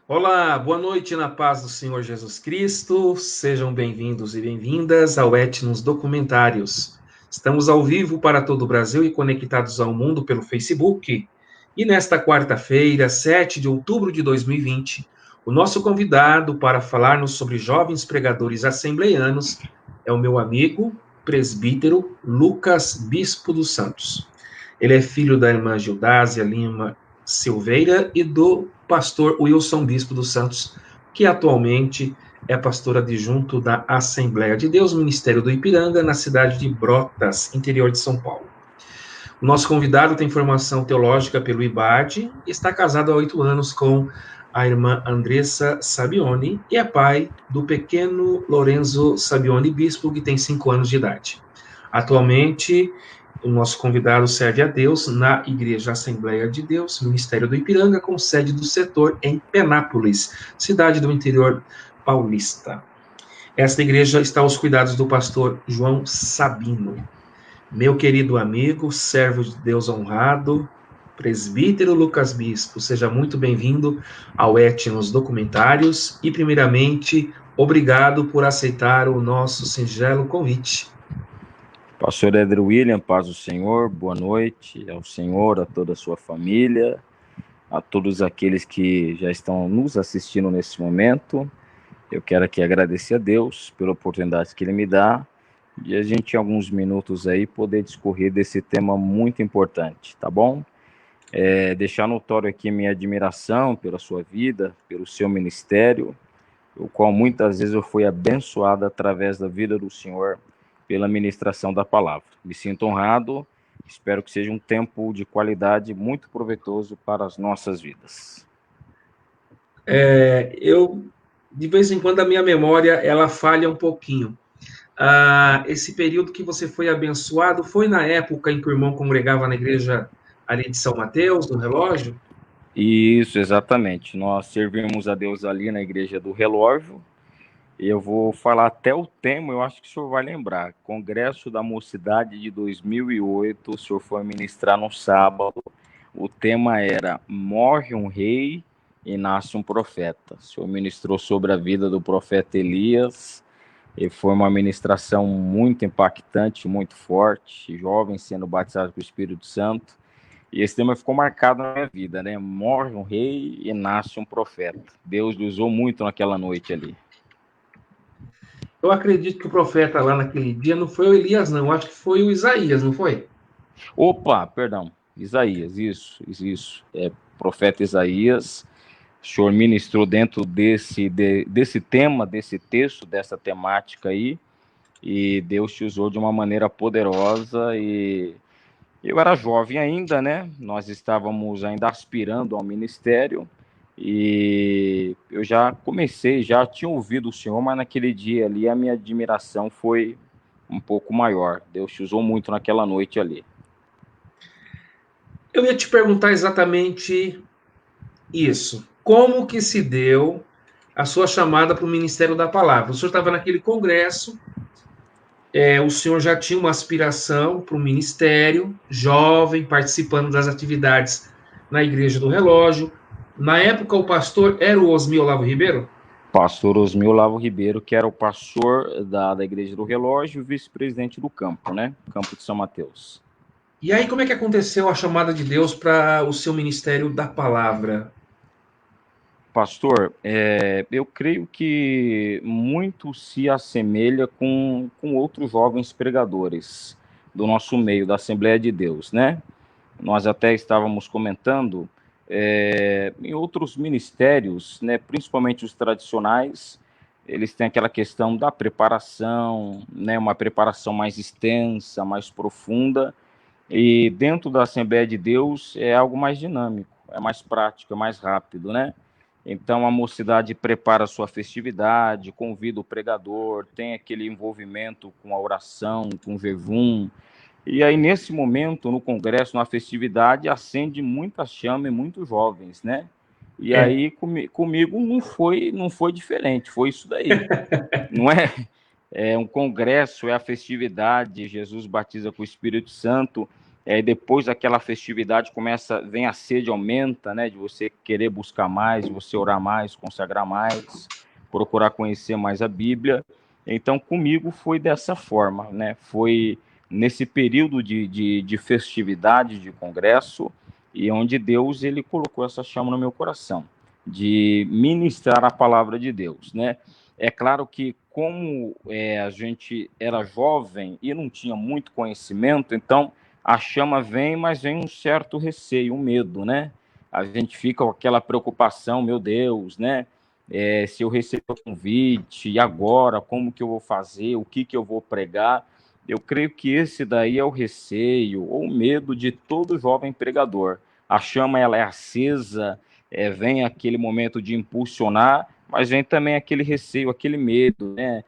Olá, boa noite na paz do Senhor Jesus Cristo. Sejam bem-vindos e bem-vindas ao Etnos Documentários. Estamos ao vivo para todo o Brasil e conectados ao mundo pelo Facebook. E nesta quarta-feira, 7 de outubro de 2020, o nosso convidado para falar-nos sobre jovens pregadores assembleianos é o meu amigo, presbítero Lucas Bispo dos Santos. Ele é filho da irmã Gildásia Lima Silveira e do pastor Wilson Bispo dos Santos, que atualmente é pastor adjunto da Assembleia de Deus, Ministério do Ipiranga, na cidade de Brotas, interior de São Paulo. O nosso convidado tem formação teológica pelo IBAD e está casado há 8 anos com a irmã Andressa Sabione e é pai do pequeno Lorenzo Sabione Bispo, que tem 5 anos de idade. Atualmente, o nosso convidado serve a Deus na Igreja Assembleia de Deus, Ministério do Ipiranga, com sede do setor em Penápolis, cidade do interior paulista. Esta igreja está aos cuidados do pastor João Sabino. Meu querido amigo, servo de Deus honrado, presbítero Lucas Bispo, seja muito bem-vindo ao Etnos Documentários e, primeiramente, obrigado por aceitar o nosso singelo convite. Pastor Éder William, paz do Senhor, boa noite ao Senhor, a toda a sua família, a todos aqueles que já estão nos assistindo nesse momento. Eu quero aqui agradecer a Deus pela oportunidade que Ele me dá de a gente, em alguns minutos aí, poder discorrer desse tema muito importante, tá bom? Deixar notório aqui minha admiração pela sua vida, pelo seu ministério, o qual muitas vezes eu fui abençoado através da vida do Senhor, pela ministração da palavra. Me sinto honrado, espero que seja um tempo de qualidade muito proveitoso para as nossas vidas. De vez em quando, a minha memória, ela falha um pouquinho. Esse período que você foi abençoado, foi na época em que o irmão congregava na igreja ali de São Mateus, do Relógio? Isso, exatamente. Nós servimos a Deus ali na igreja do Relógio, e eu vou falar até o tema, eu acho que o senhor vai lembrar. Congresso da Mocidade de 2008, o senhor foi ministrar no sábado. O tema era Morre um Rei e Nasce um Profeta. O senhor ministrou sobre a vida do profeta Elias, e foi uma ministração muito impactante, muito forte, jovens sendo batizados com o Espírito Santo. E esse tema ficou marcado na minha vida, né? Morre um rei e nasce um profeta. Deus usou muito naquela noite ali. Eu acredito que o profeta lá naquele dia não foi o Elias, não. Acho que foi o Isaías, não foi? Opa, perdão. Isaías, isso. Profeta Isaías. O senhor ministrou dentro desse tema, desse texto, dessa temática aí. E Deus te usou de uma maneira poderosa. E eu era jovem ainda, né? Nós estávamos ainda aspirando ao ministério. E eu já tinha ouvido o Senhor, mas naquele dia ali a minha admiração foi um pouco maior. Deus te usou muito naquela noite ali. Eu ia te perguntar exatamente isso. Como que se deu a sua chamada para o Ministério da Palavra? O senhor estava naquele congresso, o senhor já tinha uma aspiração para o ministério, jovem, participando das atividades na Igreja do Relógio. Na época, o pastor era o Osmio Olavo Ribeiro? Pastor Osmio Olavo Ribeiro, que era o pastor da Igreja do Relógio e vice-presidente do campo, né? Campo de São Mateus. E aí, como é que aconteceu a chamada de Deus para o seu Ministério da Palavra? Pastor, eu creio que muito se assemelha com outros jovens pregadores do nosso meio, da Assembleia de Deus, né? Nós até estávamos comentando, em outros ministérios, né, principalmente os tradicionais, eles têm aquela questão da preparação, né, uma preparação mais extensa, mais profunda, e dentro da Assembleia de Deus é algo mais dinâmico, é mais prático, é mais rápido, né? Então a mocidade prepara a sua festividade, convida o pregador, tem aquele envolvimento com a oração, com o jejum. E aí, nesse momento, no congresso, na festividade, acende muita chama e muitos jovens, né? E aí, comigo não foi diferente, foi isso daí. Não é? É um congresso, é a festividade, Jesus batiza com o Espírito Santo, depois daquela festividade vem a sede, aumenta, né, de você querer buscar mais, de você orar mais, consagrar mais, procurar conhecer mais a Bíblia. Então, comigo foi dessa forma, né, foi nesse período de festividade, de congresso, e onde Deus, ele colocou essa chama no meu coração, de ministrar a palavra de Deus, né. É claro que, como a gente era jovem e não tinha muito conhecimento, então a chama vem, mas vem um certo receio, um medo, né? A gente fica com aquela preocupação, meu Deus, né? Se eu receber o convite, e agora, como que eu vou fazer, o que eu vou pregar? Eu creio que esse daí é o receio ou o medo de todo jovem pregador. A chama, ela é acesa, vem aquele momento de impulsionar, mas vem também aquele receio, aquele medo, né?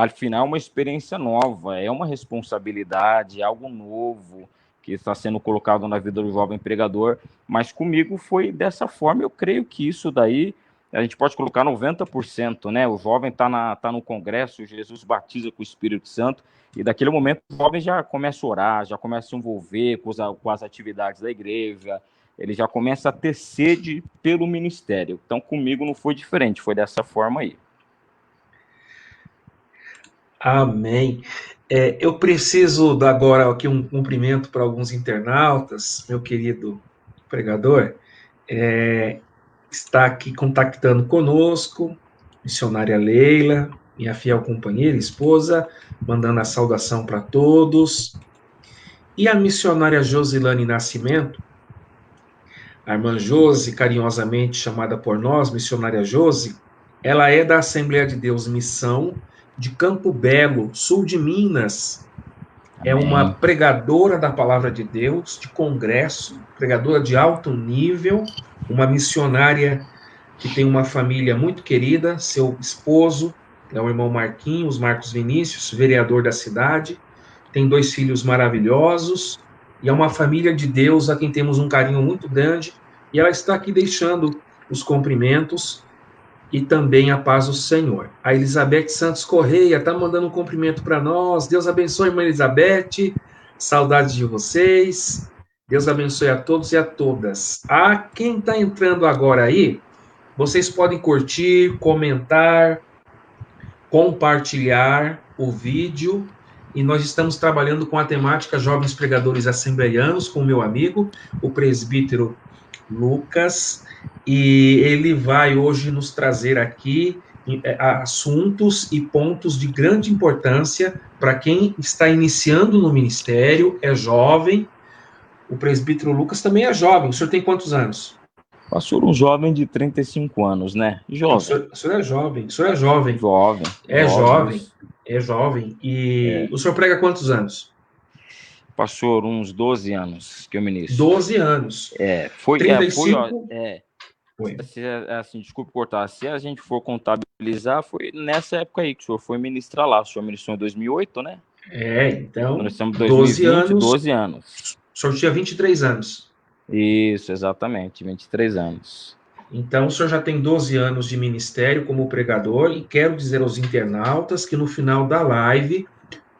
Afinal, uma experiência nova, é uma responsabilidade, é algo novo que está sendo colocado na vida do jovem pregador, mas comigo foi dessa forma. Eu creio que isso daí, a gente pode colocar 90%, né? O jovem tá no congresso, Jesus batiza com o Espírito Santo, e daquele momento o jovem já começa a orar, já começa a se envolver com as atividades da igreja, ele já começa a ter sede pelo ministério. Então, comigo não foi diferente, foi dessa forma aí. Amém. Eu preciso dar agora aqui um cumprimento para alguns internautas, meu querido pregador, está aqui contactando conosco, missionária Leila, minha fiel companheira, esposa, mandando a saudação para todos, e a missionária Josilane Nascimento, a irmã Josi, carinhosamente chamada por nós, missionária Josi, ela é da Assembleia de Deus Missão, de Campo Belo, sul de Minas. Amém. É uma pregadora da palavra de Deus, de congresso, pregadora de alto nível, uma missionária que tem uma família muito querida, seu esposo é o irmão Marquinhos, Marcos Vinícius, vereador da cidade, tem 2 filhos maravilhosos, e é uma família de Deus a quem temos um carinho muito grande, e ela está aqui deixando os cumprimentos e também a paz do Senhor. A Elizabeth Santos Correia está mandando um cumprimento para nós. Deus abençoe, irmã Elizabeth. Saudades de vocês. Deus abençoe a todos e a todas. Quem está entrando agora aí, vocês podem curtir, comentar, compartilhar o vídeo. E nós estamos trabalhando com a temática Jovens Pregadores Assembleianos, com o meu amigo, o presbítero Lucas, e ele vai hoje nos trazer aqui assuntos e pontos de grande importância para quem está iniciando no ministério, é jovem. O presbítero Lucas também é jovem. O senhor tem quantos anos? Pastor, um jovem de 35 anos, né? Jovem. O senhor é jovem. O senhor é jovem. Jovem. É jovem. É jovem. E o senhor prega quantos anos? Pastor, uns 12 anos que eu ministro. 12 anos. Foi 35... Foi. Assim, desculpe cortar, se a gente for contabilizar, foi nessa época aí que o senhor foi ministrar lá. O senhor ministrou em 2008, né? Então, nós estamos em 2020, 12 anos. O senhor tinha 23 anos. Isso, exatamente, 23 anos. Então, o senhor já tem 12 anos de ministério como pregador, e quero dizer aos internautas que no final da live,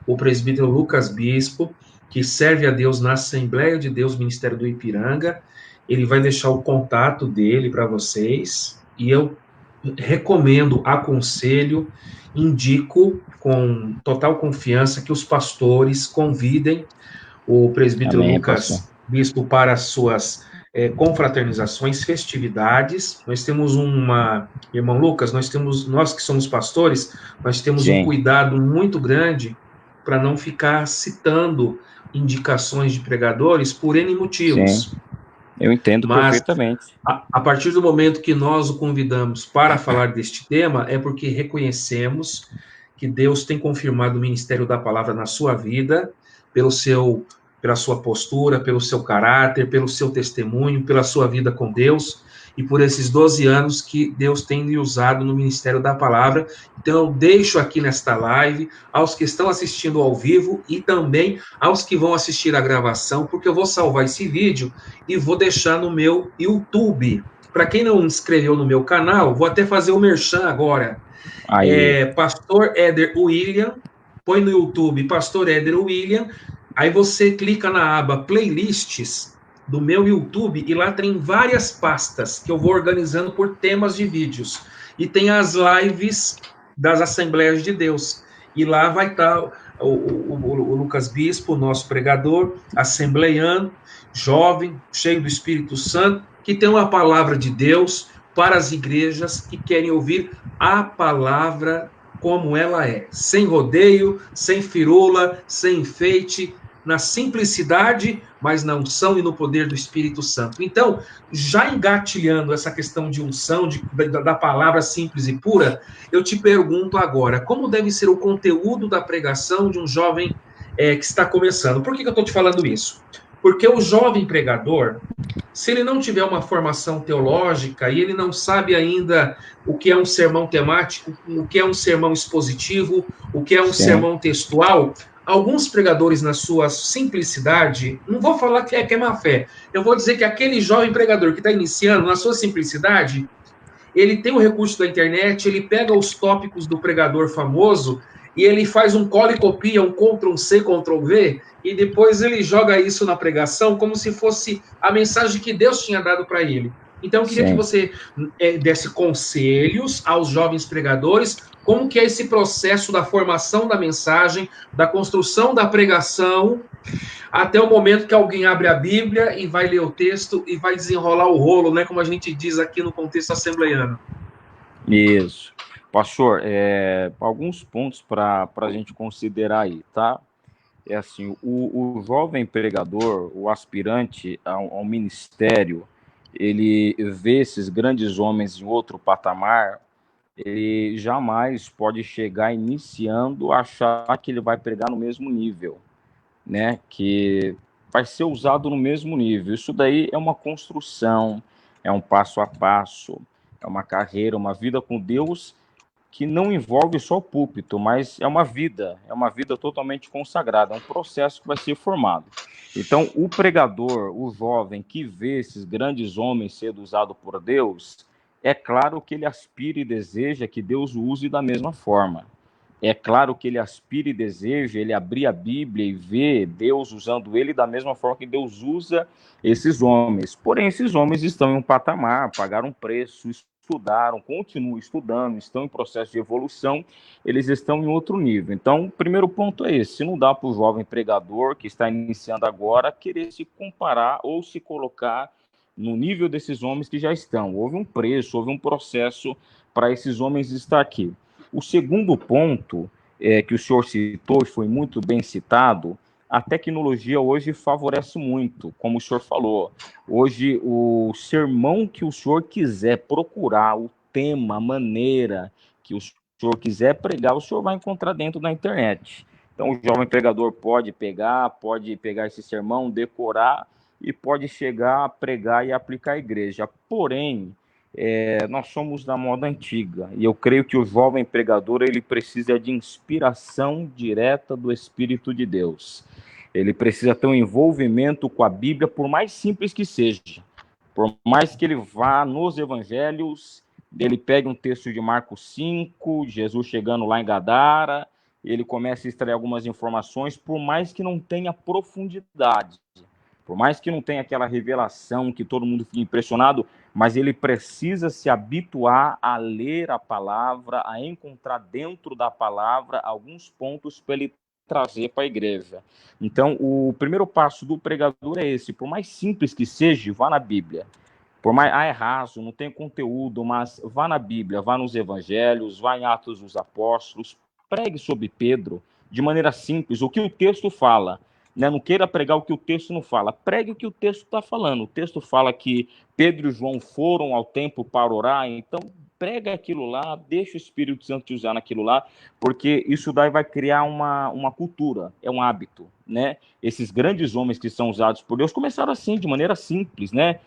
o presbítero Lucas Bispo, que serve a Deus na Assembleia de Deus Ministério do Ipiranga, ele vai deixar o contato dele para vocês, e eu recomendo, aconselho, indico com total confiança que os pastores convidem o presbítero Lucas Bispo para as suas confraternizações, festividades. Nós temos irmão Lucas, nós que somos pastores, nós temos um cuidado muito grande para não ficar citando indicações de pregadores por N motivos. Sim. Eu entendo perfeitamente. A partir do momento que nós o convidamos para falar deste tema, é porque reconhecemos que Deus tem confirmado o ministério da palavra na sua vida, pela sua postura, pelo seu caráter, pelo seu testemunho, pela sua vida com Deus, e por esses 12 anos que Deus tem lhe usado no ministério da palavra. Então, eu deixo aqui nesta live aos que estão assistindo ao vivo e também aos que vão assistir a gravação, porque eu vou salvar esse vídeo e vou deixar no meu YouTube. Para quem não inscreveu no meu canal, vou até fazer o merchan agora. Pastor Éder William, põe no YouTube Pastor Éder William, Aí você clica na aba Playlists do meu YouTube e lá tem várias pastas que eu vou organizando por temas de vídeos. E tem as lives das Assembleias de Deus. E lá vai estar o Lucas Bispo, nosso pregador, assembleiano, jovem, cheio do Espírito Santo, que tem uma palavra de Deus para as igrejas que querem ouvir a palavra como ela é, sem rodeio, sem firula, sem enfeite, na simplicidade, mas na unção e no poder do Espírito Santo. Então, já engatilhando essa questão de unção, da palavra simples e pura, eu te pergunto agora, como deve ser o conteúdo da pregação de um jovem que está começando? Por que eu estou te falando isso? Porque o jovem pregador, se ele não tiver uma formação teológica e ele não sabe ainda o que é um sermão temático, o que é um sermão expositivo, o que é um Sim. sermão textual, alguns pregadores, na sua simplicidade, não vou falar que é má fé, eu vou dizer que aquele jovem pregador que está iniciando, na sua simplicidade, ele tem o recurso da internet, ele pega os tópicos do pregador famoso e ele faz um cola e copia, um Ctrl+C, Ctrl+V, e depois ele joga isso na pregação como se fosse a mensagem que Deus tinha dado para ele. Então, eu queria que Sim. você desse conselhos aos jovens pregadores, como que é esse processo da formação da mensagem, da construção da pregação, até o momento que alguém abre a Bíblia e vai ler o texto e vai desenrolar o rolo, né, como a gente diz aqui no contexto assembleiano. Isso. Pastor, alguns pontos para a gente considerar aí, tá? É assim, o jovem pregador, o aspirante ao ministério, ele vê esses grandes homens em outro patamar, ele jamais pode chegar iniciando a achar que ele vai pregar no mesmo nível, né? Que vai ser usado no mesmo nível. Isso daí é uma construção, é um passo a passo, é uma carreira, uma vida com Deus que não envolve só o púlpito, mas é uma vida totalmente consagrada, é um processo que vai ser formado. Então, o pregador, o jovem que vê esses grandes homens sendo usados por Deus, é claro que ele aspira e deseja que Deus o use da mesma forma. É claro que ele aspira e deseja ele abrir a Bíblia e ver Deus usando ele da mesma forma que Deus usa esses homens. Porém, esses homens estão em um patamar, pagaram um preço, estudaram, continuam estudando, estão em processo de evolução, eles estão em outro nível. Então, o primeiro ponto é esse: não dá para o jovem pregador que está iniciando agora querer se comparar ou se colocar no nível desses homens que já estão. Houve um preço, houve um processo para esses homens estar aqui. O segundo ponto que o senhor citou, e foi muito bem citado, a tecnologia hoje favorece muito, como o senhor falou. Hoje, o sermão que o senhor quiser procurar, o tema, a maneira que o senhor quiser pregar, o senhor vai encontrar dentro da internet. Então, o jovem pregador pode pegar esse sermão, decorar e pode chegar a pregar e aplicar à igreja. Porém, nós somos da moda antiga e eu creio que o jovem pregador ele precisa de inspiração direta do Espírito de Deus. Ele precisa ter um envolvimento com a Bíblia, por mais simples que seja. Por mais que ele vá nos evangelhos, ele pegue um texto de Marcos 5, Jesus chegando lá em Gadara, ele começa a extrair algumas informações, por mais que não tenha profundidade, por mais que não tenha aquela revelação que todo mundo fique impressionado, mas ele precisa se habituar a ler a palavra, a encontrar dentro da palavra alguns pontos para ele trazer para a igreja. Então, o primeiro passo do pregador é esse: por mais simples que seja, vá na Bíblia. Por mais, é raso, não tem conteúdo, mas vá na Bíblia, vá nos evangelhos, vá em Atos dos Apóstolos, pregue sobre Pedro de maneira simples, o que o texto fala. Né? Não queira pregar o que o texto não fala, pregue o que o texto está falando. O texto fala que Pedro e João foram ao templo para orar, então prega aquilo lá, deixa o Espírito Santo te usar naquilo lá, porque isso daí vai criar uma cultura, é um hábito, né? Esses grandes homens que são usados por Deus começaram assim, de maneira simples, né?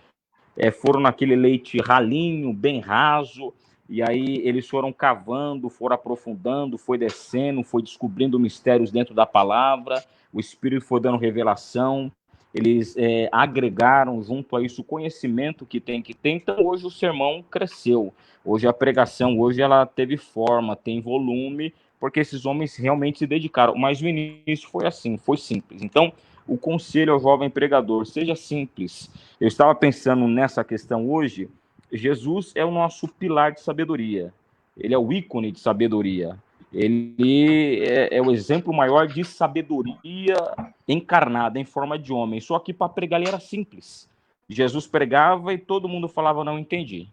Foram naquele leite ralinho, bem raso, e aí eles foram cavando, foram aprofundando, foi descendo, foi descobrindo mistérios dentro da palavra, o Espírito foi dando revelação, eles agregaram junto a isso o conhecimento que tem que ter. Então hoje o sermão cresceu, hoje a pregação, hoje ela teve forma, tem volume, porque esses homens realmente se dedicaram. Mas o início foi assim, foi simples. Então, o conselho ao jovem pregador, seja simples. Eu estava pensando nessa questão hoje. Jesus é o nosso pilar de sabedoria. Ele é o ícone de sabedoria. Ele é o exemplo maior de sabedoria encarnada em forma de homem. Só que para pregar ele era simples. Jesus pregava e todo mundo falava, não entendi.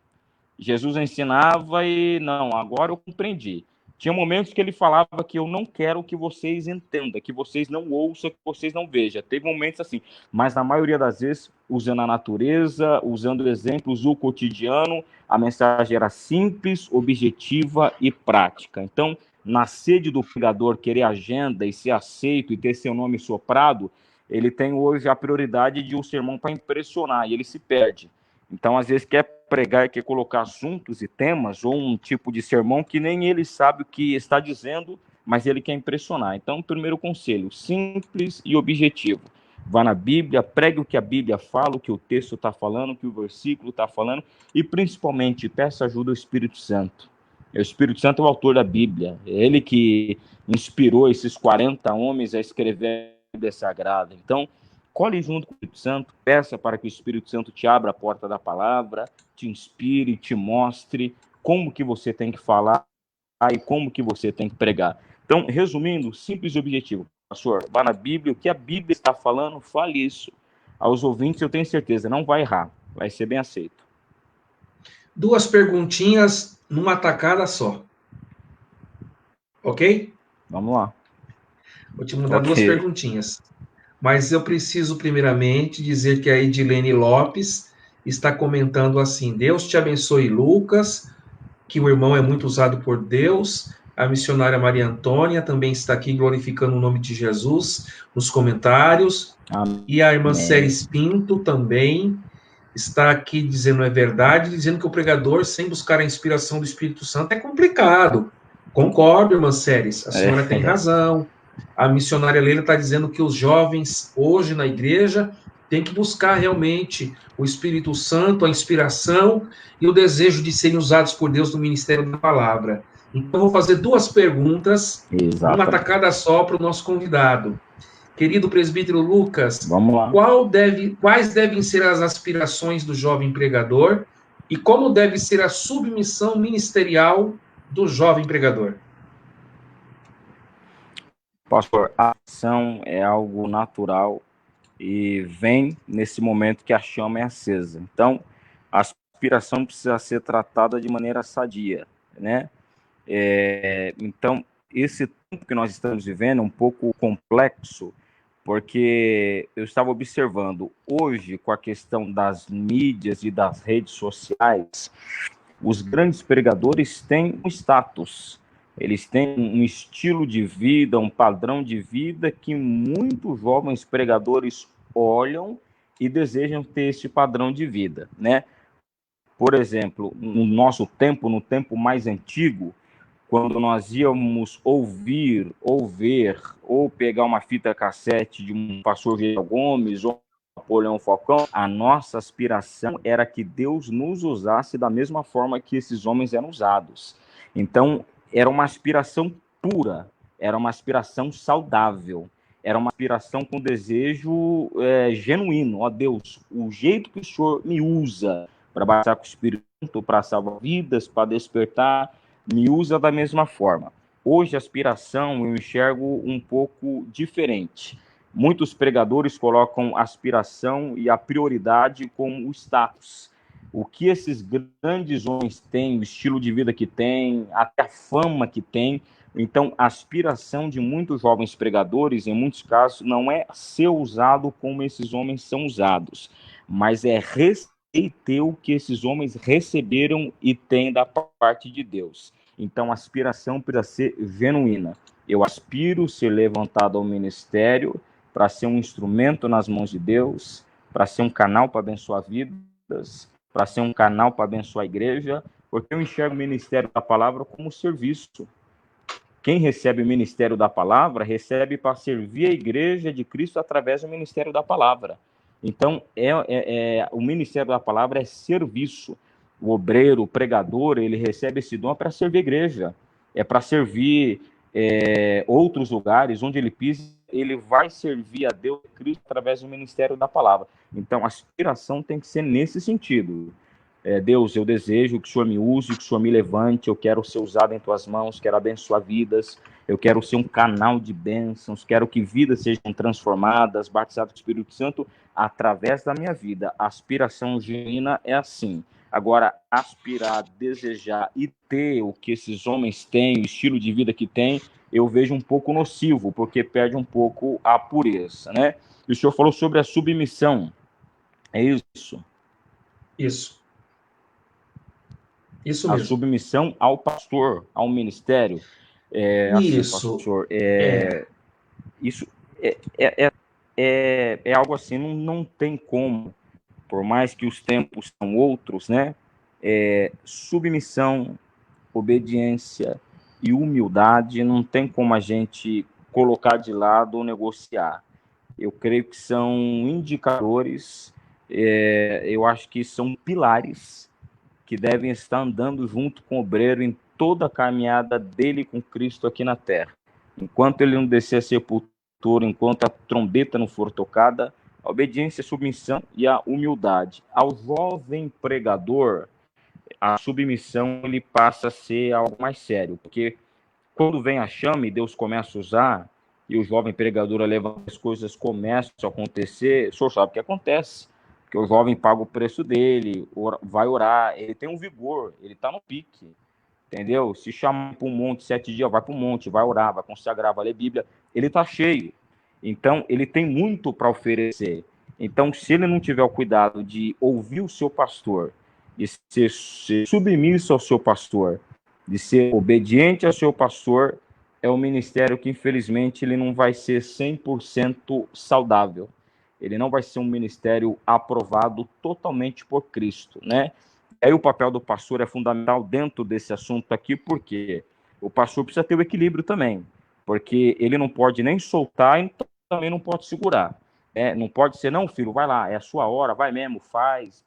Jesus ensinava e não, agora eu compreendi. Tinha momentos que ele falava que eu não quero que vocês entendam, que vocês não ouçam, que vocês não vejam. Teve momentos assim, mas na maioria das vezes, usando a natureza, usando exemplos do cotidiano, a mensagem era simples, objetiva e prática. Então, na sede do pregador querer agenda e ser aceito e ter seu nome soprado, ele tem hoje a prioridade de um sermão para impressionar e ele se perde. Então, às vezes, quer pregar e quer colocar assuntos e temas, ou um tipo de sermão que nem ele sabe o que está dizendo, mas ele quer impressionar. Então, primeiro conselho, simples e objetivo. Vá na Bíblia, pregue o que a Bíblia fala, o que o texto está falando, o que o versículo está falando, e principalmente peça ajuda ao Espírito Santo. O Espírito Santo é o autor da Bíblia, é ele que inspirou esses 40 homens a escrever a Bíblia Sagrada. Então, colhe junto com o Espírito Santo, peça para que o Espírito Santo te abra a porta da palavra, te inspire, te mostre como que você tem que falar e como que você tem que pregar. Então, resumindo, simples e objetivo. Pastor, vá na Bíblia, o que a Bíblia está falando, fale isso. Aos ouvintes, eu tenho certeza, não vai errar, vai ser bem aceito. 2 perguntinhas numa tacada só. Ok? Vamos lá. Vou te mandar 2 perguntinhas. Mas eu preciso, primeiramente, dizer que a Edilene Lopes está comentando assim: Deus te abençoe, Lucas, que o irmão é muito usado por Deus. A missionária Maria Antônia também está aqui glorificando o nome de Jesus nos comentários. Amém. E a irmã Ceres Pinto também está aqui dizendo é verdade, dizendo que o pregador, sem buscar a inspiração do Espírito Santo, é complicado. Concordo, irmã Ceres, a senhora tem razão. A missionária Leila está dizendo que os jovens hoje na igreja têm que buscar realmente o Espírito Santo, a inspiração e o desejo de serem usados por Deus no ministério da palavra. Então, eu vou fazer 2 perguntas, uma tacada só para o nosso convidado. Querido presbítero Lucas, vamos lá. Quais devem ser as aspirações do jovem pregador e como deve ser a submissão ministerial do jovem pregador? Pastor, a ação é algo natural e vem nesse momento que a chama é acesa. Então, a aspiração precisa ser tratada de maneira sadia, né? Então, esse tempo que nós estamos vivendo é um pouco complexo, porque eu estava observando hoje, com a questão das mídias e das redes sociais, os grandes pregadores têm um status, eles têm um estilo de vida, um padrão de vida que muitos jovens pregadores olham e desejam ter esse padrão de vida, né? Por exemplo, no nosso tempo, no tempo mais antigo, quando nós íamos ouvir, ou ver, ou pegar uma fita cassete de um pastor Geraldo Gomes ou Napoleão Falcão, a nossa aspiração era que Deus nos usasse da mesma forma que esses homens eram usados. Então, era uma aspiração pura, era uma aspiração saudável, era uma aspiração com desejo genuíno. Ó Deus, o jeito que o Senhor me usa para batizar com o Espírito Santo, para salvar vidas, para despertar, me usa da mesma forma. Hoje a aspiração eu enxergo um pouco diferente. Muitos pregadores colocam a aspiração e a prioridade como o status. O que esses grandes homens têm, o estilo de vida que têm, até a fama que têm. Então, a aspiração de muitos jovens pregadores, em muitos casos, não é ser usado como esses homens são usados, mas é ter o que esses homens receberam e têm da parte de Deus. Então, a aspiração precisa ser genuína. Eu aspiro ser levantado ao ministério para ser um instrumento nas mãos de Deus, para ser um canal para abençoar vidas, para ser um canal para abençoar a igreja, porque eu enxergo o ministério da palavra como serviço. Quem recebe o ministério da palavra, recebe para servir a igreja de Cristo através do ministério da palavra. Então, o ministério da palavra é serviço. O obreiro, o pregador, ele recebe esse dom para servir a igreja, é para servir outros lugares, onde ele pisa, ele vai servir a Deus Cristo através do ministério da palavra. Então, a aspiração tem que ser nesse sentido. Deus, eu desejo que o Senhor me use, que o Senhor me levante, eu quero ser usado em tuas mãos, quero abençoar vidas, eu quero ser um canal de bênçãos, quero que vidas sejam transformadas, batizadas com o Espírito Santo através da minha vida. A aspiração genuína é assim. Agora, aspirar, desejar e ter o que esses homens têm, o estilo de vida que têm, eu vejo um pouco nocivo, porque perde um pouco a pureza, né? E o senhor falou sobre a submissão. É isso? Isso. Isso A mesmo. submissão ao pastor, ao ministério. Assim, Isso. pastor, isso é algo assim, não tem como, por mais que os tempos são outros, né? Submissão, obediência e humildade não tem como a gente colocar de lado ou negociar. Eu creio que são indicadores, eu acho que são pilares que devem estar andando junto com o obreiro em toda a caminhada dele com Cristo aqui na terra. Enquanto ele não descer a sepultura, enquanto a trombeta não for tocada, a obediência, a submissão e a humildade. Ao jovem pregador, a submissão ele passa a ser algo mais sério, porque quando vem a chama e Deus começa a usar, e o jovem pregador leva as coisas começam a acontecer, o senhor sabe o que acontece, porque o jovem paga o preço dele, vai orar, ele tem um vigor, ele está no pique, entendeu? Se chamar para um monte 7 dias, vai para o monte, vai orar, vai consagrar, vai ler Bíblia, ele está cheio. Então, ele tem muito para oferecer. Então, se ele não tiver o cuidado de ouvir o seu pastor, de ser submisso ao seu pastor, de ser obediente ao seu pastor, é um ministério que, infelizmente, ele não vai ser 100% saudável. Ele não vai ser um ministério aprovado totalmente por Cristo, né? Aí o papel do pastor é fundamental dentro desse assunto aqui, porque o pastor precisa ter o equilíbrio também, porque ele não pode nem soltar e também não pode segurar. Não pode ser, não, filho, vai lá, é a sua hora, vai mesmo, faz,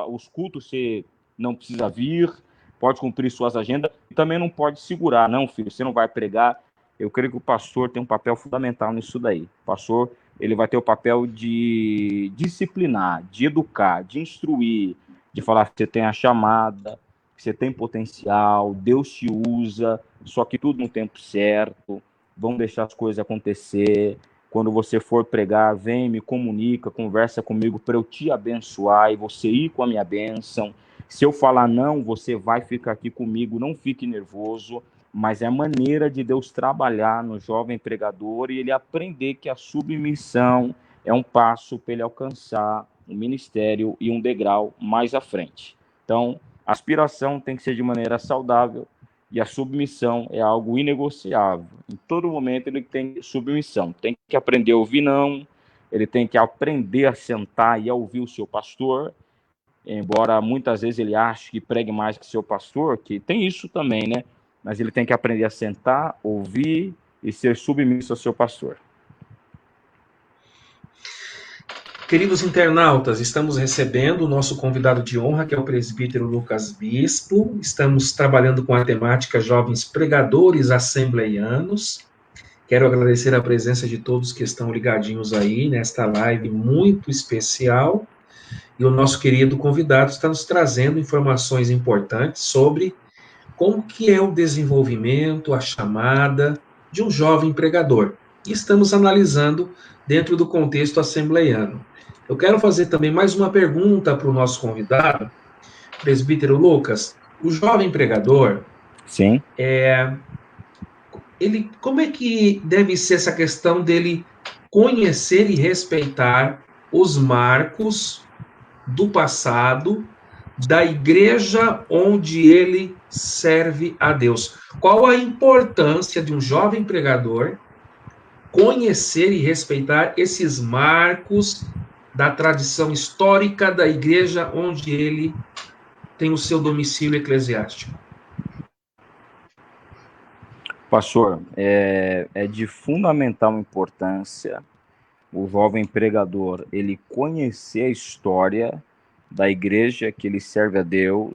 os cultos você não precisa vir, pode cumprir suas agendas, e também não pode segurar, não, filho, você não vai pregar. Eu creio que o pastor tem um papel fundamental nisso daí. O pastor, ele vai ter o papel de disciplinar, de educar, de instruir, de falar que você tem a chamada, que você tem potencial, Deus te usa, só que tudo no tempo certo, vão deixar as coisas acontecer. Quando você for pregar, vem, me comunica, conversa comigo para eu te abençoar e você ir com a minha bênção. Se eu falar não, você vai ficar aqui comigo, não fique nervoso, mas é a maneira de Deus trabalhar no jovem pregador e ele aprender que a submissão é um passo para ele alcançar um ministério e um degrau mais à frente. Então, a aspiração tem que ser de maneira saudável e a submissão é algo inegociável. Em todo momento ele tem submissão, tem que aprender a ouvir não, ele tem que aprender a sentar e a ouvir o seu pastor, embora muitas vezes ele ache que pregue mais que seu pastor, que tem isso também, né? Mas ele tem que aprender a sentar, ouvir e ser submisso ao seu pastor. Queridos internautas, estamos recebendo o nosso convidado de honra, que é o presbítero Lucas Bispo. Estamos trabalhando com a temática Jovens Pregadores Assembleianos. Quero agradecer a presença de todos que estão ligadinhos aí nesta live muito especial. E o nosso querido convidado está nos trazendo informações importantes sobre como que é o desenvolvimento, a chamada de um jovem pregador. E estamos analisando dentro do contexto assembleiano. Eu quero fazer também mais uma pergunta para o nosso convidado, presbítero Lucas. O jovem pregador, Sim. Como é que deve ser essa questão dele conhecer e respeitar os marcos do passado da igreja onde ele serve a Deus? Qual a importância de um jovem pregador conhecer e respeitar esses marcos da tradição histórica da igreja onde ele tem o seu domicílio eclesiástico? Pastor, é de fundamental importância o jovem pregador ele conhecer a história da igreja que ele serve a Deus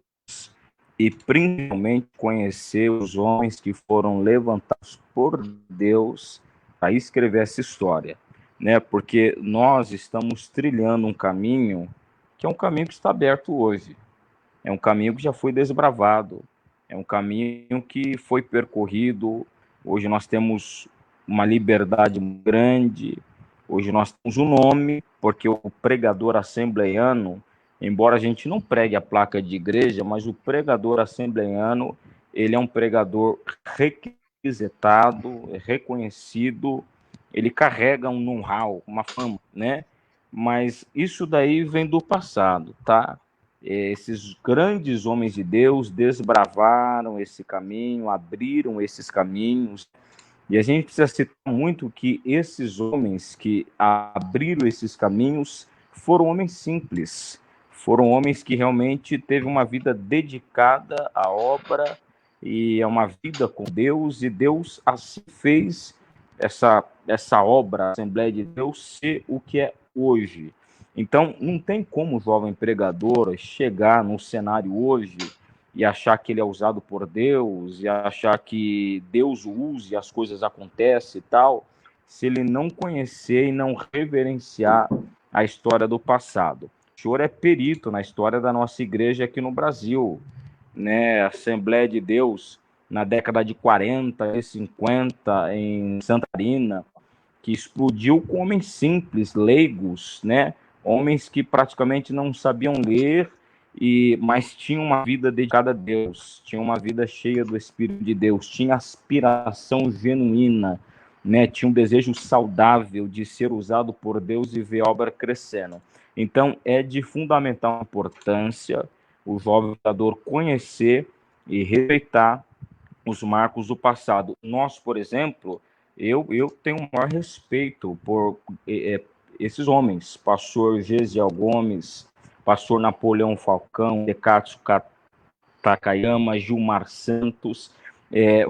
e principalmente conhecer os homens que foram levantados por Deus para escrever essa história, né? Porque nós estamos trilhando um caminho que é um caminho que está aberto hoje, é um caminho que já foi desbravado, é um caminho que foi percorrido. Hoje nós temos uma liberdade grande, hoje nós temos um nome, porque o pregador assembleiano, embora a gente não pregue a placa de igreja, mas o pregador assembleiano, ele é um pregador requisitado, reconhecido, ele carrega um know-how, uma fama, né? Mas isso daí vem do passado, tá? Esses grandes homens de Deus desbravaram esse caminho, abriram esses caminhos, e a gente precisa citar muito que esses homens que abriram esses caminhos foram homens simples, foram homens que realmente teve uma vida dedicada à obra e a uma vida com Deus, e Deus assim fez essa obra, a Assembleia de Deus, ser o que é hoje. Então, não tem como o jovem pregador chegar no cenário hoje e achar que ele é usado por Deus, e achar que Deus o usa e as coisas acontecem e tal, se ele não conhecer e não reverenciar a história do passado. O senhor é perito na história da nossa igreja aqui no Brasil, né? A Assembleia de Deus, na década de 40 e 50, em Santa Catarina, que explodiu com homens simples, leigos, né? Homens que praticamente não sabiam ler, mas tinham uma vida dedicada a Deus, tinham uma vida cheia do Espírito de Deus, tinha aspiração genuína, né? Tinha um desejo saudável de ser usado por Deus e ver a obra crescendo. Então, é de fundamental importância o jovem pregador conhecer e respeitar os marcos do passado. Nós, por exemplo, eu tenho o maior respeito por esses homens, pastor Gesiel Gomes, pastor Napoleão Falcão, Decátio Takayama, Gilmar Santos,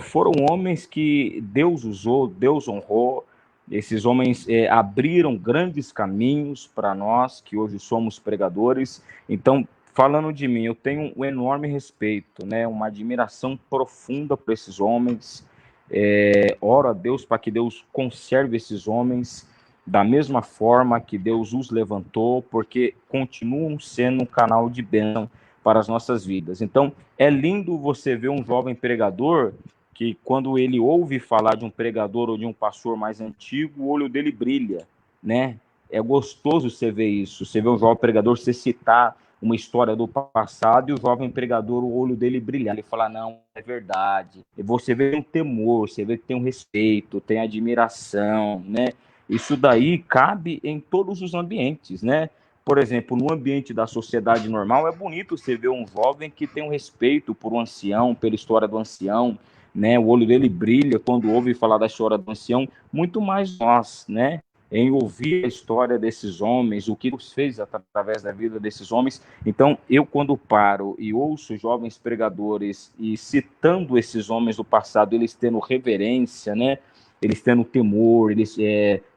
foram homens que Deus usou, Deus honrou. Esses homens abriram grandes caminhos para nós, que hoje somos pregadores. Então, falando de mim, eu tenho um enorme respeito, né, uma admiração profunda por esses homens. Oro a Deus para que Deus conserve esses homens da mesma forma que Deus os levantou, porque continuam sendo um canal de bênção para as nossas vidas. Então, é lindo você ver um jovem pregador que, quando ele ouve falar de um pregador ou de um pastor mais antigo, o olho dele brilha, né? É gostoso você ver isso, você vê um jovem pregador, você citar uma história do passado e o jovem pregador, o olho dele brilhar, ele fala, não, é verdade. E você vê um temor, você vê que tem um respeito, tem admiração, né? Isso daí cabe em todos os ambientes, né? Por exemplo, no ambiente da sociedade normal, é bonito você ver um jovem que tem um respeito por um ancião, pela história do ancião, né? O olho dele brilha quando ouve falar da história do ancião, muito mais nós, né? Em ouvir a história desses homens, o que Deus fez através da vida desses homens. Então, eu, quando paro e ouço jovens pregadores e citando esses homens do passado, eles tendo reverência, né? Eles tendo temor, eles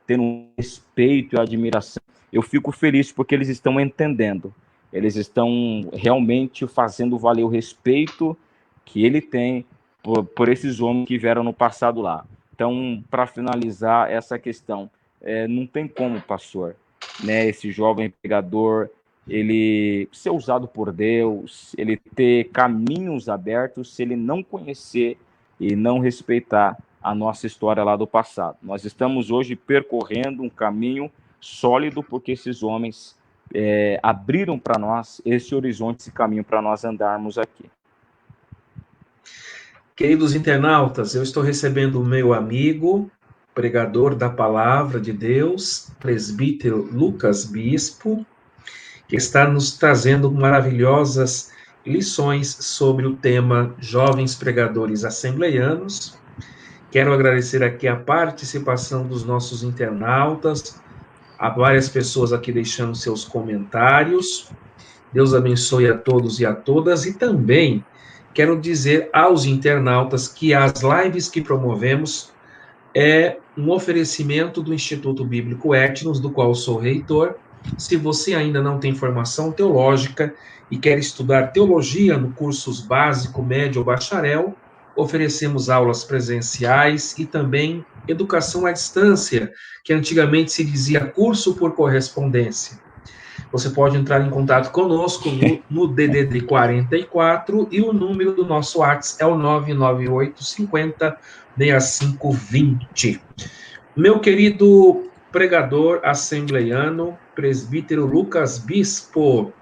tendo respeito e admiração, eu fico feliz porque eles estão entendendo, eles estão realmente fazendo valer o respeito que ele tem por esses homens que vieram no passado lá. Então, para finalizar essa questão, não tem como, pastor, né, esse jovem pregador, ele ser usado por Deus, ele ter caminhos abertos, se ele não conhecer e não respeitar a nossa história lá do passado. Nós estamos hoje percorrendo um caminho sólido porque esses homens abriram para nós esse horizonte, esse caminho para nós andarmos aqui. Queridos internautas, eu estou recebendo o meu amigo, pregador da Palavra de Deus, presbítero Lucas Bispo, que está nos trazendo maravilhosas lições sobre o tema Jovens Pregadores Assembleianos. Quero agradecer aqui a participação dos nossos internautas, há várias pessoas aqui deixando seus comentários. Deus abençoe a todos e a todas. E também quero dizer aos internautas que as lives que promovemos é um oferecimento do Instituto Bíblico Etnos, do qual sou reitor, Se você ainda não tem formação teológica e quer estudar teologia no cursos básico, médio ou bacharel, oferecemos aulas presenciais e também educação à distância, que antigamente se dizia curso por correspondência. Você pode entrar em contato conosco no DDD 44 e o número do nosso WhatsApp é o 998 50 6520. Meu querido pregador assembleiano, presbítero Lucas Bispo,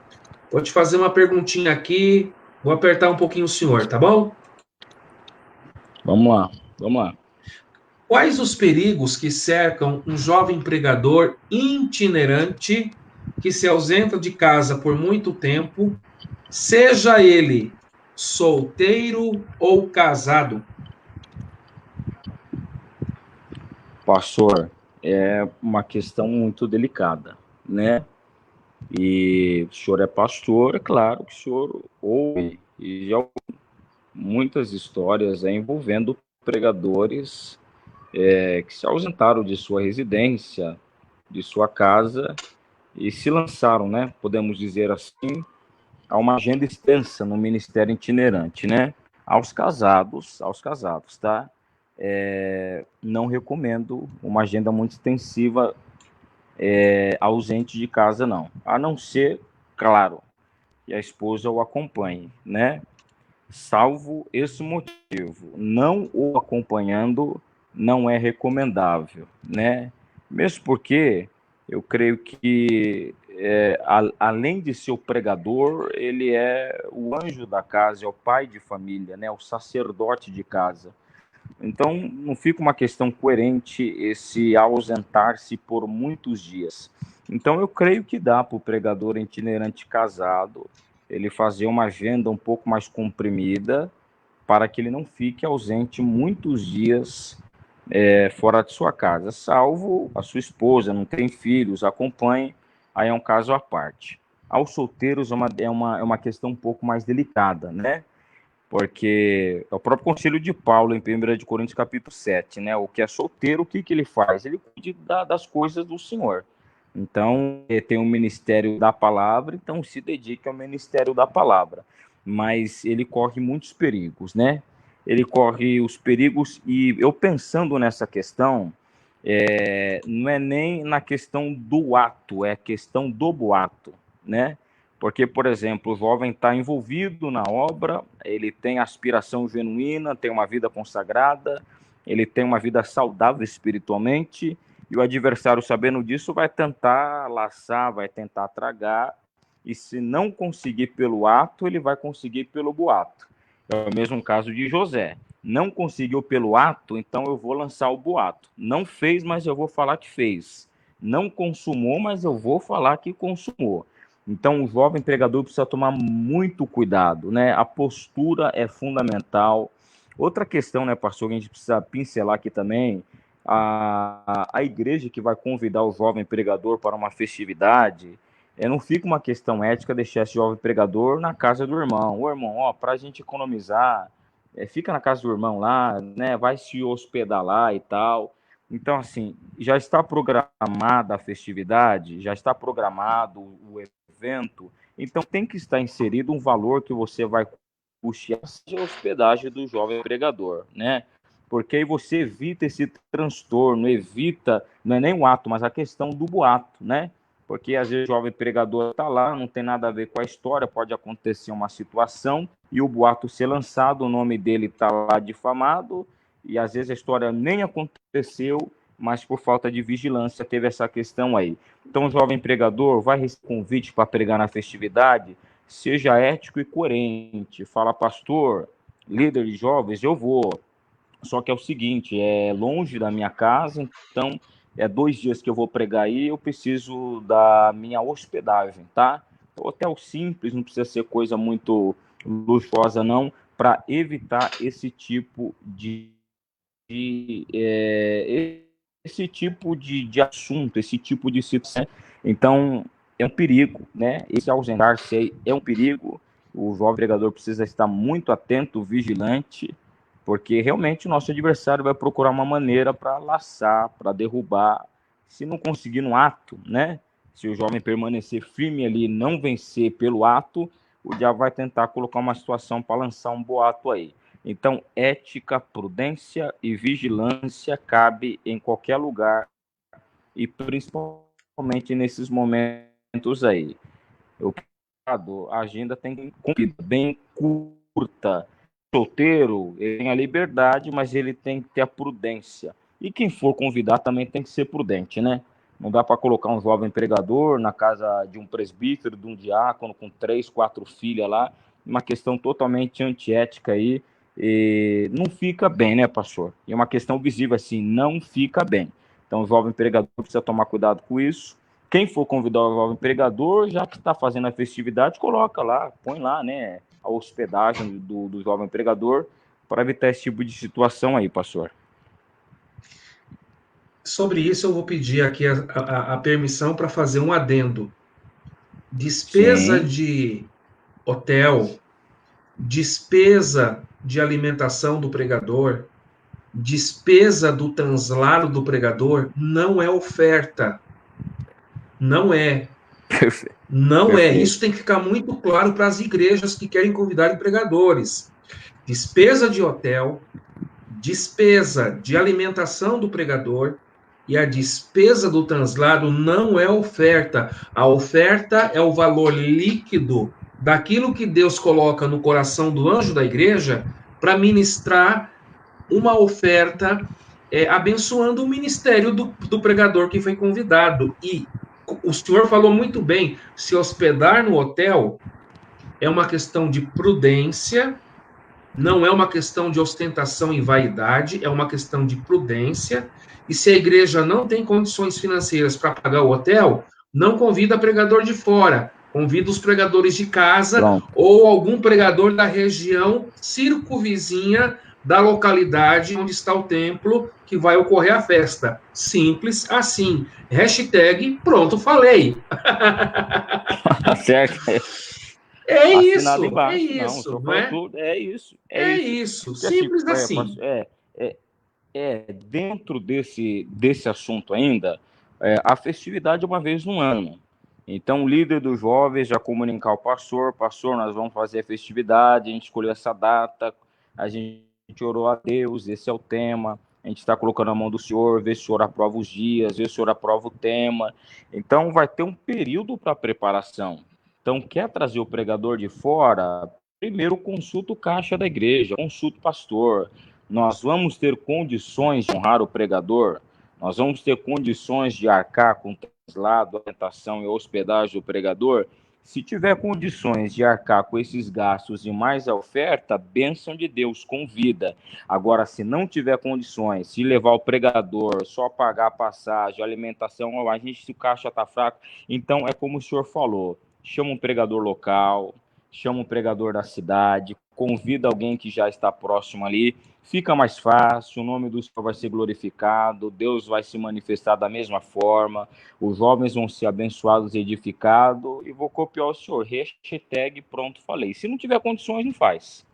vou te fazer uma perguntinha aqui, vou apertar um pouquinho o senhor, tá bom? Vamos lá, vamos lá. Quais os perigos que cercam um jovem pregador itinerante que se ausenta de casa por muito tempo, seja ele solteiro ou casado? Pastor, é uma questão muito delicada, né? E o senhor é pastor, é claro que o senhor ouve e já ouviu muitas histórias envolvendo pregadores que se ausentaram de sua residência, de sua casa e se lançaram, né? Podemos dizer assim, a uma agenda extensa no ministério itinerante, né? Aos casados, tá? Não recomendo uma agenda muito extensiva ausente de casa, não. A não ser, claro, que a esposa o acompanhe, né? Salvo esse motivo, não o acompanhando não é recomendável, né? Mesmo porque eu creio que, além de ser o pregador, ele é o anjo da casa, é o pai de família, né? O sacerdote de casa. Então, não fica uma questão coerente esse ausentar-se por muitos dias. Então, eu creio que dá para o pregador itinerante casado ele fazer uma agenda um pouco mais comprimida para que ele não fique ausente muitos dias fora de sua casa, salvo a sua esposa, não tem filhos, acompanhe, aí é um caso à parte. Aos solteiros é uma questão um pouco mais delicada, né? Porque é o próprio conselho de Paulo, em 1 de Coríntios, capítulo 7, né? O que é solteiro, o que, que ele faz? Ele cuida das coisas do Senhor. Então, ele tem um ministério da palavra, então se dedica ao ministério da palavra. Mas ele corre muitos perigos, né? Ele corre os perigos, e eu pensando nessa questão, não é nem na questão do ato, é a questão do boato, né? Porque, por exemplo, o jovem está envolvido na obra, ele tem aspiração genuína, tem uma vida consagrada, ele tem uma vida saudável espiritualmente, e o adversário, sabendo disso, vai tentar laçar, vai tentar tragar, e se não conseguir pelo ato, ele vai conseguir pelo boato. É o mesmo caso de José. Não conseguiu pelo ato, então eu vou lançar o boato. Não fez, mas eu vou falar que fez. Não consumou, mas eu vou falar que consumou. Então, o jovem pregador precisa tomar muito cuidado, né? A postura é fundamental. Outra questão, né, pastor, que a gente precisa pincelar aqui também, a igreja que vai convidar o jovem pregador para uma festividade, não fica uma questão ética deixar esse jovem pregador na casa do irmão. Ô, irmão, ó, para a gente economizar, fica na casa do irmão lá, né? Vai se hospedar lá e tal. Então, assim, já está programada a festividade, já está programado o evento, então tem que estar inserido um valor que você vai custear a hospedagem do jovem pregador, né? Porque aí você evita esse transtorno, evita, não é nem o ato, mas a questão do boato, né? Porque às vezes o jovem pregador está lá, não tem nada a ver com a história, pode acontecer uma situação e o boato ser lançado, o nome dele está lá difamado, e às vezes a história nem aconteceu, mas por falta de vigilância teve essa questão aí. Então, o jovem pregador vai receber convite para pregar na festividade, seja ético e coerente. Fala, pastor, líder de jovens, eu vou. Só que é o seguinte, é longe da minha casa, então é 2 dias que eu vou pregar aí, eu preciso da minha hospedagem, tá? Hotel simples, não precisa ser coisa muito luxuosa, não, para evitar esse tipo de assunto, esse tipo de situação. Então, é um perigo, né? Esse ausentar-se aí é um perigo. O jovem pregador precisa estar muito atento, vigilante, porque realmente o nosso adversário vai procurar uma maneira para laçar, para derrubar. Se não conseguir no ato, né? Se o jovem permanecer firme ali e não vencer pelo ato, o diabo vai tentar colocar uma situação para lançar um boato aí. Então, ética, prudência e vigilância cabe em qualquer lugar e principalmente nesses momentos aí. A agenda tem que ser bem curta. O solteiro, ele tem a liberdade, mas ele tem que ter a prudência. E quem for convidar também tem que ser prudente, né? Não dá para colocar um jovem pregador na casa de um presbítero, de um diácono, com 3, 4 filhas lá. Uma questão totalmente antiética aí. E não fica bem, né, pastor? E é uma questão visível, assim, não fica bem. Então, o jovem pregador precisa tomar cuidado com isso. Quem for convidar o jovem pregador, já que está fazendo a festividade, coloca lá, põe lá, né, a hospedagem do jovem pregador para evitar esse tipo de situação aí, pastor. Sobre isso, eu vou pedir aqui a permissão para fazer um adendo. Despesa de hotel, despesa de alimentação do pregador, despesa do translado do pregador não é oferta. Não é. Perfeito. Não é. Isso tem que ficar muito claro para as igrejas que querem convidar pregadores. Despesa de hotel, despesa de alimentação do pregador e a despesa do translado não é oferta. A oferta é o valor líquido daquilo que Deus coloca no coração do anjo da igreja para ministrar uma oferta abençoando o ministério do pregador que foi convidado. E o senhor falou muito bem, se hospedar no hotel é uma questão de prudência, não é uma questão de ostentação e vaidade, é uma questão de prudência. E se a igreja não tem condições financeiras para pagar o hotel, não convida pregador de fora, convida os pregadores de casa. Pronto. Ou algum pregador da região circunvizinha da localidade onde está o templo que vai ocorrer a festa. Simples assim. Hashtag pronto, falei. Certo. É isso, embaixo. É isso, não, não é? Tudo. É isso. É isso. Simples assim. Dentro desse assunto ainda, a festividade é uma vez no ano. Então, o líder dos jovens já comunicar ao pastor, nós vamos fazer a festividade, a gente escolheu essa data, a gente orou a Deus, esse é o tema, a gente está colocando a mão do senhor, ver se o senhor aprova os dias, ver se o senhor aprova o tema. Então, vai ter um período para preparação. Então, quer trazer o pregador de fora? Primeiro, consulta o caixa da igreja, consulta o pastor. Nós vamos ter condições de honrar o pregador? Nós vamos ter condições de arcar com traslado, alimentação e hospedagem do pregador? Se tiver condições de arcar com esses gastos e mais a oferta, bênção de Deus, convida. Agora, se não tiver condições, se levar o pregador, só pagar a passagem, a alimentação, se o caixa está fraco, então é como o senhor falou, chama um pregador local, chama um pregador da cidade, convida alguém que já está próximo ali, fica mais fácil, o nome do Senhor vai ser glorificado, Deus vai se manifestar da mesma forma, os jovens vão ser abençoados e edificados, e vou copiar o senhor, hashtag pronto, falei. Se não tiver condições, não faz.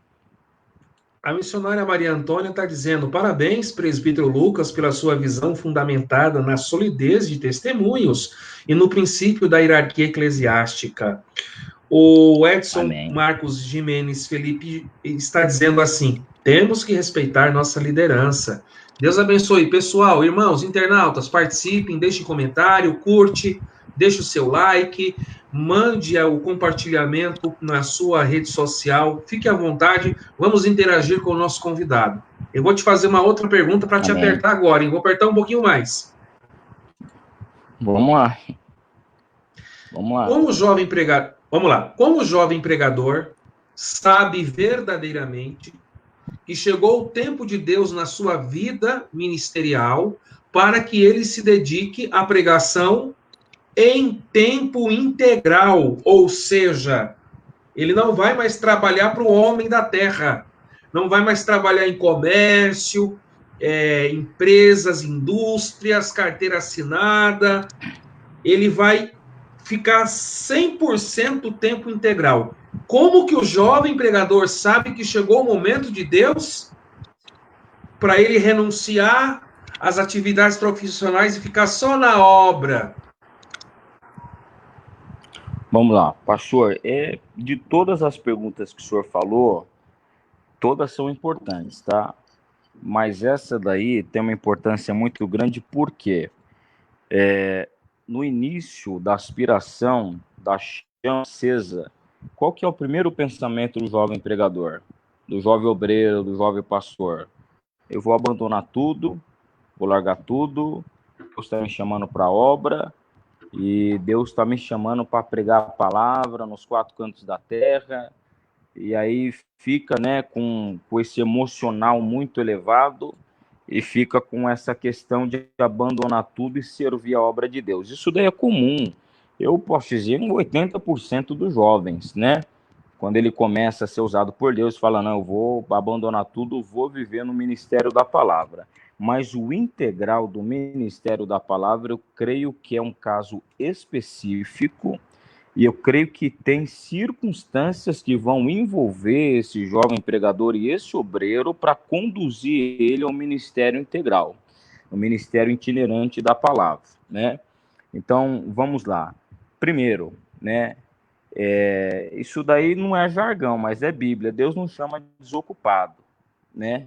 A missionária Maria Antônia está dizendo, parabéns, presbítero Lucas, pela sua visão fundamentada na solidez de testemunhos e no princípio da hierarquia eclesiástica. O Edson Amém. Marcos Jimenez Felipe está dizendo assim, temos que respeitar nossa liderança. Deus abençoe. Pessoal, irmãos, internautas, participem, deixe comentário, curte, deixe o seu like, mande o compartilhamento na sua rede social, fique à vontade, vamos interagir com o nosso convidado. Eu vou te fazer uma outra pergunta para te apertar agora, hein? Vou apertar um pouquinho mais. Vamos lá. Como jovem pregador, vamos lá. Como jovem pregador sabe verdadeiramente que chegou o tempo de Deus na sua vida ministerial para que ele se dedique à pregação em tempo integral, ou seja, ele não vai mais trabalhar para o homem da terra, não vai mais trabalhar em comércio, empresas, indústrias, carteira assinada, ele vai ficar 100% tempo integral. Como que o jovem pregador sabe que chegou o momento de Deus para ele renunciar às atividades profissionais e ficar só na obra? Vamos lá, pastor, de todas as perguntas que o senhor falou, todas são importantes, tá? Mas essa daí tem uma importância muito grande, porque no início da aspiração, da chama acesa, qual que é o primeiro pensamento do jovem pregador, do jovem obreiro, do jovem pastor? Eu vou abandonar tudo, vou largar tudo, Deus está me chamando para a obra, e Deus está me chamando para pregar a palavra nos quatro cantos da terra, e aí fica, né, com esse emocional muito elevado, e fica com essa questão de abandonar tudo e servir a obra de Deus. Isso daí é comum. Eu posso dizer em 80% dos jovens, né? Quando ele começa a ser usado por Deus, fala, não, eu vou abandonar tudo, vou viver no ministério da palavra. Mas o integral do ministério da palavra, eu creio que é um caso específico, e eu creio que tem circunstâncias que vão envolver esse jovem pregador e esse obreiro para conduzir ele ao ministério integral, ao ministério itinerante da palavra, né? Então, vamos lá. Primeiro, né? Isso daí não é jargão, mas é Bíblia. Deus não chama de desocupado, né?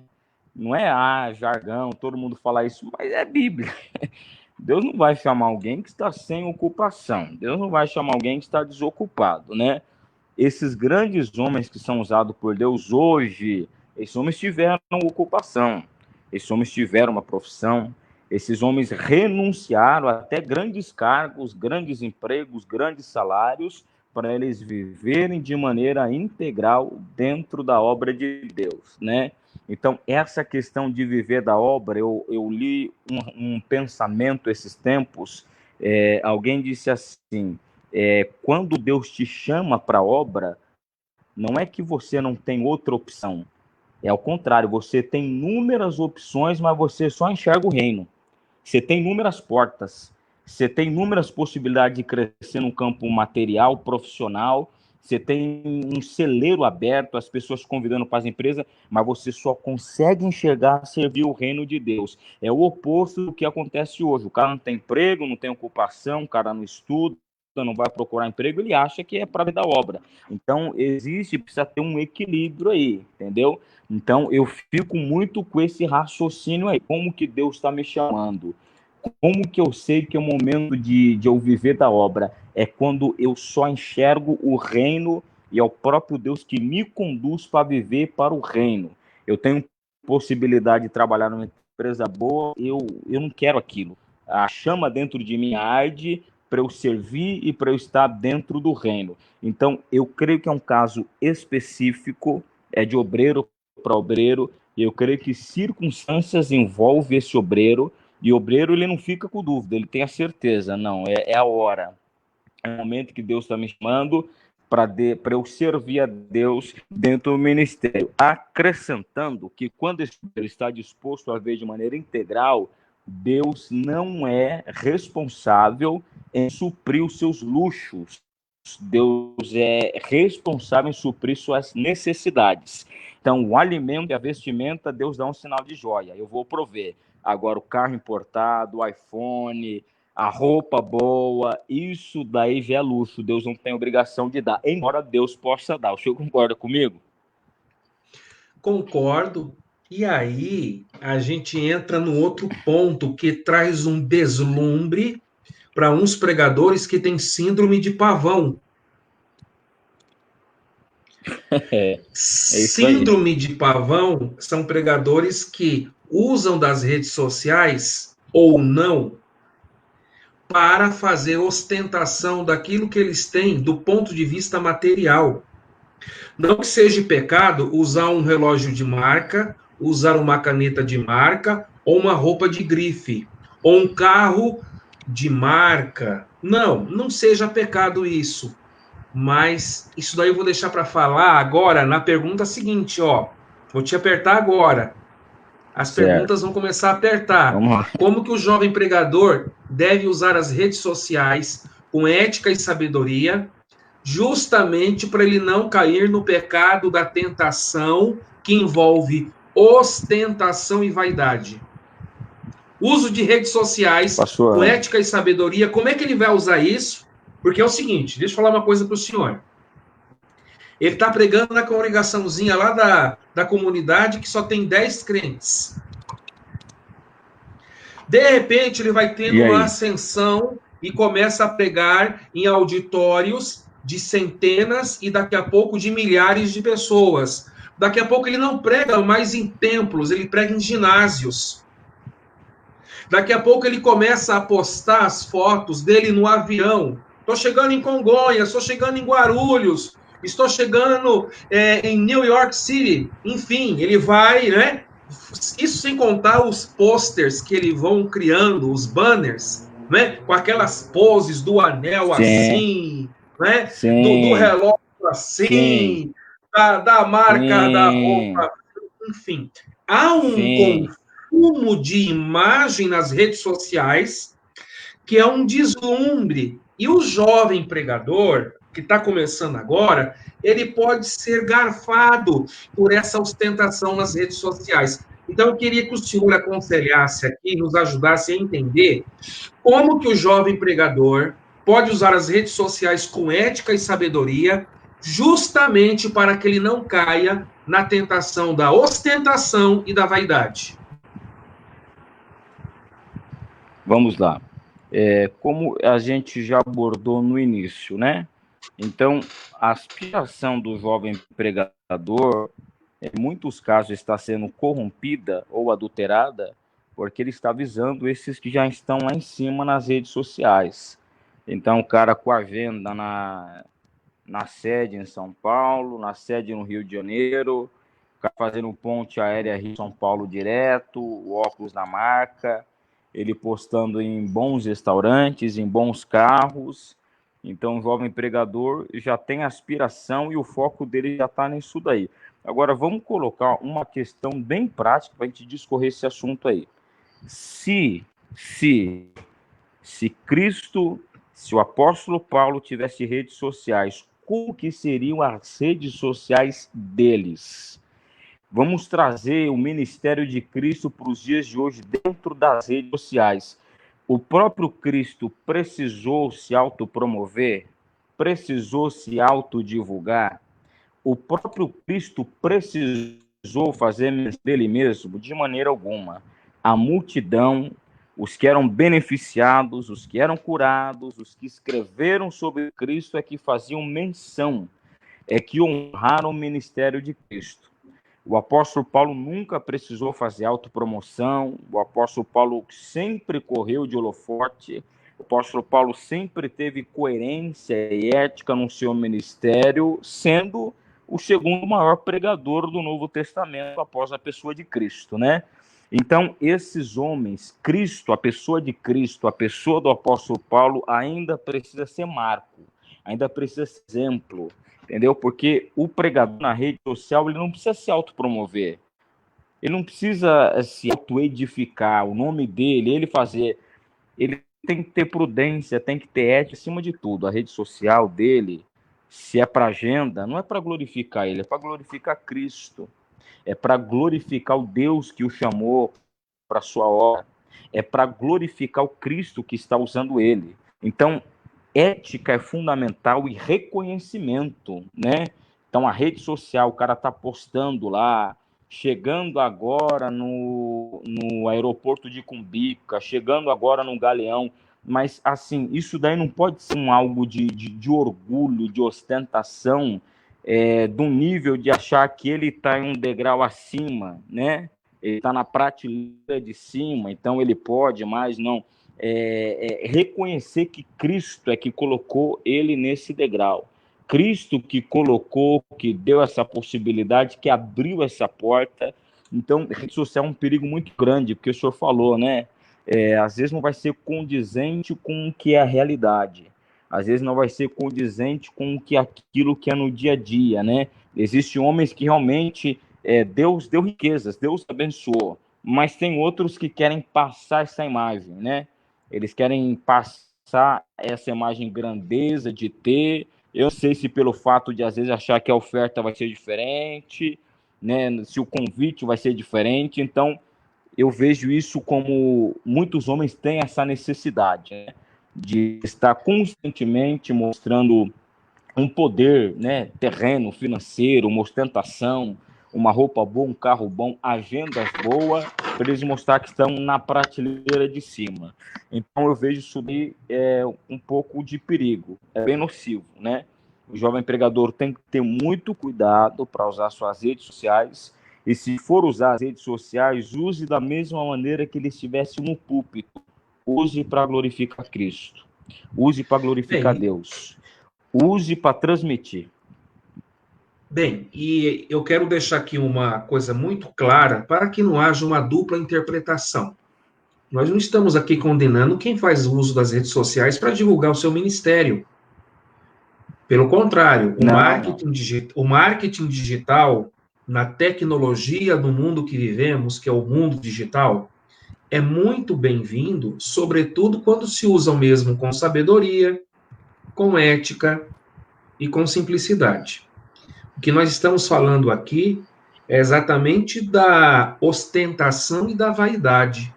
Não é jargão, todo mundo fala isso, mas é Bíblia. Deus não vai chamar alguém que está sem ocupação. Deus não vai chamar alguém que está desocupado, né? Esses grandes homens que são usados por Deus hoje, esses homens tiveram ocupação, esses homens tiveram uma profissão, esses homens renunciaram até grandes cargos, grandes empregos, grandes salários, para eles viverem de maneira integral dentro da obra de Deus, né? Então, essa questão de viver da obra, eu li um pensamento esses tempos, alguém disse assim, quando Deus te chama para a obra, não é que você não tem outra opção, é ao contrário, você tem inúmeras opções, mas você só enxerga o reino. Você tem inúmeras portas, você tem inúmeras possibilidades de crescer no campo material, profissional, você tem um celeiro aberto, as pessoas convidando para as empresas, mas você só consegue enxergar servir o reino de Deus. É o oposto do que acontece hoje. O cara não tem emprego, não tem ocupação, o cara não estuda, não vai procurar emprego, ele acha que é para ver da obra. Então, precisa ter um equilíbrio aí, entendeu? Então, eu fico muito com esse raciocínio aí. Como que Deus está me chamando? Como que eu sei que é o momento de eu viver da obra? É quando eu só enxergo o reino e é o próprio Deus que me conduz para viver para o reino. Eu tenho possibilidade de trabalhar numa empresa boa, eu não quero aquilo. A chama dentro de mim arde para eu servir e para eu estar dentro do reino. Então, eu creio que é um caso específico, é de obreiro para obreiro, e eu creio que circunstâncias envolvem esse obreiro, e o obreiro ele não fica com dúvida, ele tem a certeza, não, é a hora, é o momento que Deus está me chamando para eu servir a Deus dentro do ministério. Acrescentando que quando ele está disposto a ver de maneira integral, Deus não é responsável em suprir os seus luxos. Deus é responsável em suprir suas necessidades. Então, o alimento e a vestimenta, Deus dá um sinal de joia. Eu vou prover. Agora, o carro importado, o iPhone, a roupa boa, isso daí já é luxo. Deus não tem obrigação de dar, embora Deus possa dar. O senhor concorda comigo? Concordo. E aí, a gente entra no outro ponto que traz um deslumbre para uns pregadores que têm síndrome de pavão. É isso aí. Síndrome de pavão são pregadores que usam das redes sociais ou não para fazer ostentação daquilo que eles têm do ponto de vista material. Não que seja pecado usar um relógio de marca, usar uma caneta de marca, ou uma roupa de grife, ou um carro de marca. Não seja pecado isso. Mas isso daí eu vou deixar para falar agora na pergunta seguinte, ó. Vou te apertar agora. As perguntas vão começar a apertar. Vamos lá. Como que o jovem pregador deve usar as redes sociais com ética e sabedoria, justamente para ele não cair no pecado da tentação que envolve ostentação e vaidade? Uso de redes sociais Pastor, com ética e sabedoria, como é que ele vai usar isso Porque é o seguinte, deixa eu falar uma coisa para o senhor. Ele está pregando na congregaçãozinha lá da comunidade que só tem 10 crentes. De repente, ele vai tendo E uma aí? ascensão e começa a pregar em auditórios de centenas e daqui a pouco de milhares de pessoas. Daqui a pouco ele não prega mais em templos, ele prega em ginásios. Daqui a pouco ele começa a postar as fotos dele no avião. Estou chegando em Congonhas, estou chegando em Guarulhos, estou chegando em New York City. Enfim, ele vai, né? Isso sem contar os posters que eles vão criando, os banners, né? Com aquelas poses do anel Sim, assim, né? Do sim, relógio sim, assim, da marca da sim, roupa, enfim. Há um sim. consumo de imagem nas redes sociais que é um deslumbre. E o jovem pregador, que está começando agora, ele pode ser garfado por essa ostentação nas redes sociais. Então, eu queria que o senhor aconselhasse aqui, nos ajudasse a entender como que o jovem pregador pode usar as redes sociais com ética e sabedoria, justamente para que ele não caia na tentação da ostentação e da vaidade. Vamos lá. Como a gente já abordou no início, né? Então, a aspiração do jovem pregador, em muitos casos, está sendo corrompida ou adulterada, porque ele está visando esses que já estão lá em cima nas redes sociais. Então, o cara com a agenda na sede em São Paulo, na sede no Rio de Janeiro, fazendo ponte aérea Rio-São Paulo direto, o óculos da marca, ele postando em bons restaurantes, em bons carros. Então, o jovem pregador já tem aspiração e o foco dele já está nisso daí. Agora, vamos colocar uma questão bem prática para a gente discorrer esse assunto aí. Se, se, se Cristo, se o apóstolo Paulo tivesse redes sociais, como que seriam as redes sociais deles? Vamos trazer o ministério de Cristo para os dias de hoje dentro das redes sociais. O próprio Cristo precisou se autopromover, precisou se autodivulgar. O próprio Cristo precisou fazer dele mesmo de maneira alguma. A multidão, os que eram beneficiados, os que eram curados, os que escreveram sobre Cristo é que faziam menção, é que honraram o ministério de Cristo. O apóstolo Paulo nunca precisou fazer autopromoção, o apóstolo Paulo sempre correu de holofote, o apóstolo Paulo sempre teve coerência e ética no seu ministério, sendo o segundo maior pregador do Novo Testamento após a pessoa de Cristo, né? Então, esses homens, Cristo, a pessoa de Cristo, a pessoa do apóstolo Paulo, ainda precisa ser marco, ainda precisa ser exemplo, entendeu? Porque o pregador na rede social, ele não precisa se autopromover, ele não precisa se autoedificar, o nome dele, ele fazer, ele tem que ter prudência, tem que ter ética acima de tudo. A rede social dele, se é para agenda, não é para glorificar ele, é para glorificar Cristo, é para glorificar o Deus que o chamou para a sua obra, é para glorificar o Cristo que está usando ele. Então, ética é fundamental e reconhecimento, né? Então, a rede social, o cara tá postando lá, chegando agora no aeroporto de Cumbica, chegando agora no Galeão, mas, assim, isso daí não pode ser algo de orgulho, de ostentação, do nível de achar que ele está em um degrau acima, né? Ele está na prateleira de cima, então ele pode mais, não. Reconhecer que Cristo é que colocou ele nesse degrau. Cristo que colocou, que deu essa possibilidade, que abriu essa porta. Então, rede social é um perigo muito grande, porque o senhor falou, né? Às vezes não vai ser condizente com o que é a realidade. Às vezes não vai ser condizente com o que aquilo que é no dia a dia, né? Existem homens que realmente Deus deu riquezas, Deus abençoou, mas tem outros que querem passar essa imagem, né? Eles querem passar essa imagem grandeza de ter. Eu não sei se pelo fato de às vezes achar que a oferta vai ser diferente, né? Se o convite vai ser diferente. Então, eu vejo isso como muitos homens têm essa necessidade, né? de estar constantemente mostrando um poder, né, terreno, financeiro, uma ostentação, uma roupa boa, um carro bom, agendas boas, para eles mostrar que estão na prateleira de cima. Então eu vejo isso daí um pouco de perigo, é bem nocivo, né? O jovem empregador tem que ter muito cuidado para usar suas redes sociais, e se for usar as redes sociais, use da mesma maneira que ele estivesse no púlpito. Use para glorificar Cristo. Use para glorificar Deus. Use para transmitir. Bem, e eu quero deixar aqui uma coisa muito clara para que não haja uma dupla interpretação. Nós não estamos aqui condenando quem faz uso das redes sociais para divulgar o seu ministério. Pelo contrário, o marketing digital, na tecnologia do mundo que vivemos, que é o mundo digital, é muito bem-vindo, sobretudo quando se usa o mesmo com sabedoria, com ética e com simplicidade. O que nós estamos falando aqui é exatamente da ostentação e da vaidade,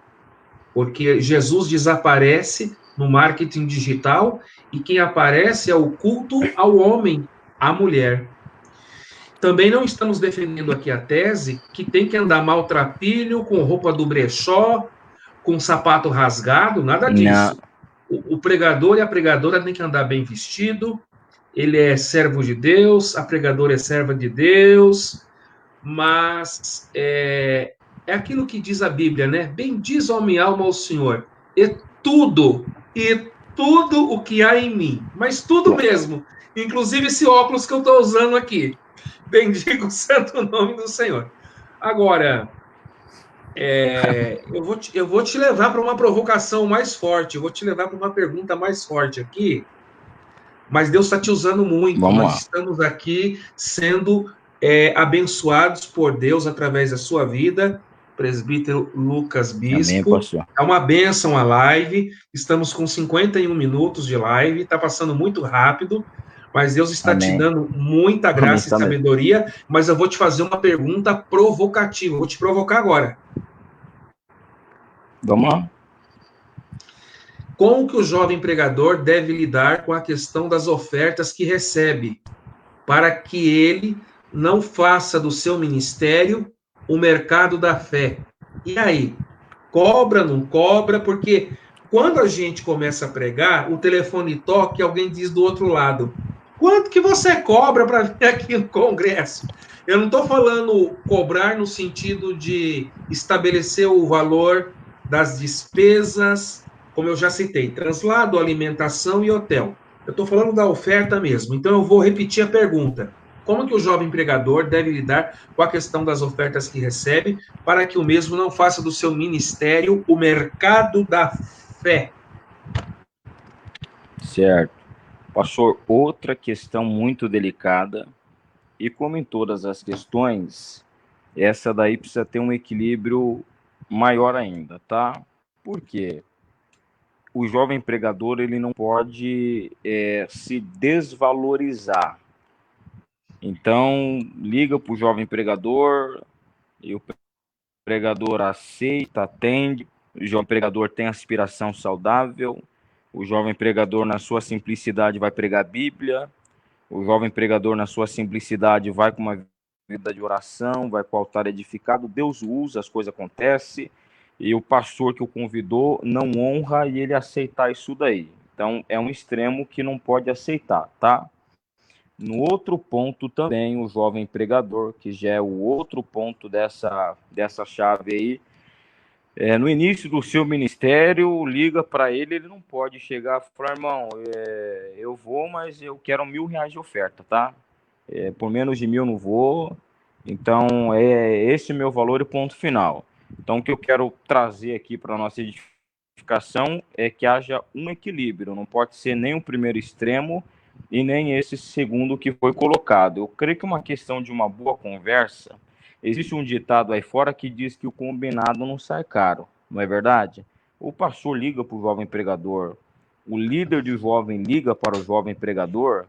porque Jesus desaparece no marketing digital e quem aparece é o culto ao homem, à mulher. Também não estamos defendendo aqui a tese que tem que andar maltrapilho, com roupa do brechó, com sapato rasgado, nada disso. O pregador e a pregadora têm que andar bem vestido, ele é servo de Deus, a pregadora é serva de Deus, mas é aquilo que diz a Bíblia, né? Bendiz a minha alma ao Senhor, e tudo o que há em mim, mas tudo mesmo, inclusive esse óculos que eu estou usando aqui. Bendiga o santo nome do Senhor. Agora, eu vou te levar para uma provocação mais forte, eu vou te levar para uma pergunta mais forte aqui, mas Deus está te usando muito. Nós estamos aqui sendo abençoados por Deus através da sua vida, presbítero Lucas Bispo. Amém, é uma bênção a live, estamos com 51 minutos de live, está passando muito rápido, mas Deus está te dando muita graça e sabedoria, mas eu vou te fazer uma pergunta provocativa, vou te provocar agora. Vamos lá. Como que o jovem pregador deve lidar com a questão das ofertas que recebe, para que ele não faça do seu ministério o mercado da fé? E aí? Cobra, não cobra? Porque quando a gente começa a pregar, o telefone toca e alguém diz do outro lado: quanto que você cobra para vir aqui no congresso? Eu não estou falando cobrar no sentido de estabelecer o valor das despesas, como eu já citei, translado, alimentação e hotel. Eu estou falando da oferta mesmo. Então eu vou repetir a pergunta. Como que o jovem pregador deve lidar com a questão das ofertas que recebe, para que o mesmo não faça do seu ministério o mercado da fé? Certo. Pastor, outra questão muito delicada, e como em todas as questões, essa daí precisa ter um equilíbrio maior ainda, tá? Por quê? O jovem pregador, ele não pode se desvalorizar. Então, liga para o jovem pregador, e o pregador aceita, atende, o jovem pregador tem aspiração saudável, o jovem pregador, na sua simplicidade, vai pregar a Bíblia, o jovem pregador, na sua simplicidade, vai com uma vida de oração, vai com o altar edificado, Deus usa, as coisas acontecem, e o pastor que o convidou não honra e ele aceitar isso daí. Então, é um extremo que não pode aceitar, tá? No outro ponto também, o jovem pregador, que já é o outro ponto dessa chave aí, no início do seu ministério, liga para ele, ele não pode chegar e falar: irmão, eu vou, mas eu quero R$1.000 de oferta, tá? Por menos de 1.000 não vou, então é esse o meu valor e ponto final. Então, o que eu quero trazer aqui para a nossa edificação é que haja um equilíbrio, não pode ser nem o primeiro extremo e nem esse segundo que foi colocado. Eu creio que uma questão de uma boa conversa, existe um ditado aí fora que diz que o combinado não sai caro, não é verdade? O pastor liga para o jovem pregador, o líder de jovem liga para o jovem pregador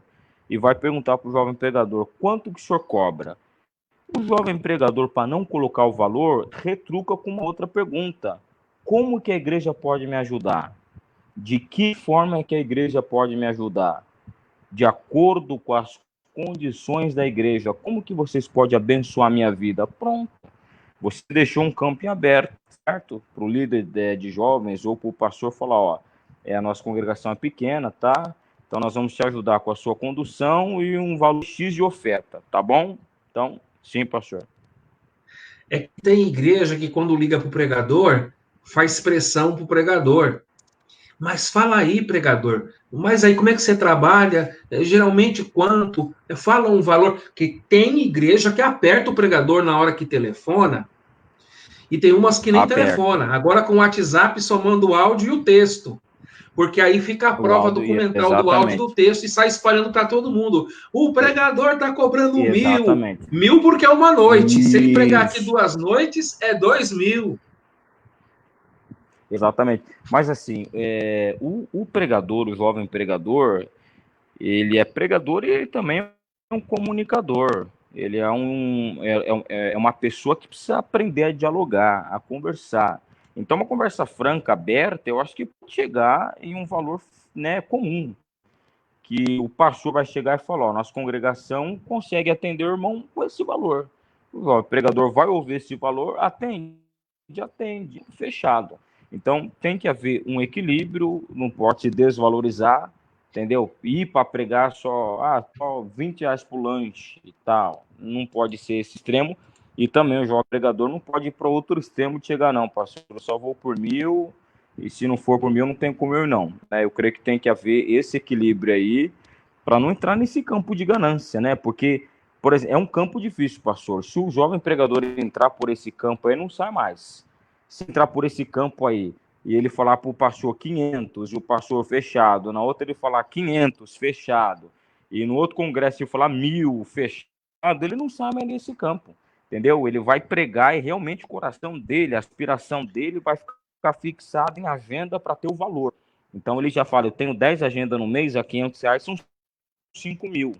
e vai perguntar para o jovem pregador: quanto que o senhor cobra? O jovem pregador, para não colocar o valor, retruca com uma outra pergunta: como que a igreja pode me ajudar? De que forma é que a igreja pode me ajudar? De acordo com as condições da igreja. Como que vocês podem abençoar a minha vida? Pronto. Você deixou um campo em aberto, certo? Para o líder de jovens ou para o pastor falar, ó, a nossa congregação é pequena, tá? Então nós vamos te ajudar com a sua condução e um valor X de oferta, tá bom? Então, sim, pastor. É que tem igreja que quando liga para o pregador, faz pressão para o pregador. Mas fala aí, pregador. Mas aí como é que você trabalha? Geralmente quanto? Fala um valor. Que tem igreja que aperta o pregador na hora que telefona. E tem umas que nem Aperta. telefona. Agora com o WhatsApp só manda o áudio e o texto. Porque aí fica a O prova áudio, documental do áudio do exatamente. texto e sai espalhando para todo mundo. O pregador está cobrando 1.000. Exatamente. 1.000 porque é uma noite. Se ele pregar aqui Isso. 2 noites, é 2.000. Exatamente. Mas assim, o pregador, o jovem pregador, ele é pregador e ele também é um comunicador. Ele é uma pessoa que precisa aprender a dialogar, a conversar. Então, uma conversa franca, aberta, eu acho que pode chegar em um valor, né, comum, que o pastor vai chegar e falar, ó, nossa congregação consegue atender o irmão com esse valor. O pregador vai ouvir esse valor, atende, fechado. Então, tem que haver um equilíbrio, não pode se desvalorizar, entendeu? Ir para pregar só 20 reais por lanche e tal. Não pode ser esse extremo. E também o jovem pregador não pode ir para outro extremo de chegar, não, pastor, eu só vou por 1.000, e se não for por 1.000, não tem como eu não. Eu creio que tem que haver esse equilíbrio aí, para não entrar nesse campo de ganância, né? Porque, por exemplo, é um campo difícil, pastor. Se o jovem pregador entrar por esse campo aí, não sai mais. Se entrar por esse campo aí e ele falar para o pastor 500 e o pastor fechado, na outra ele falar 500 fechado, e no outro congresso ele falar 1.000 fechado, ele não sai mais nesse campo, entendeu? Ele vai pregar e realmente o coração dele, a aspiração dele vai ficar fixado em agenda para ter o valor. Então ele já fala, eu tenho 10 agendas no mês, a R$ 500 são 5.000.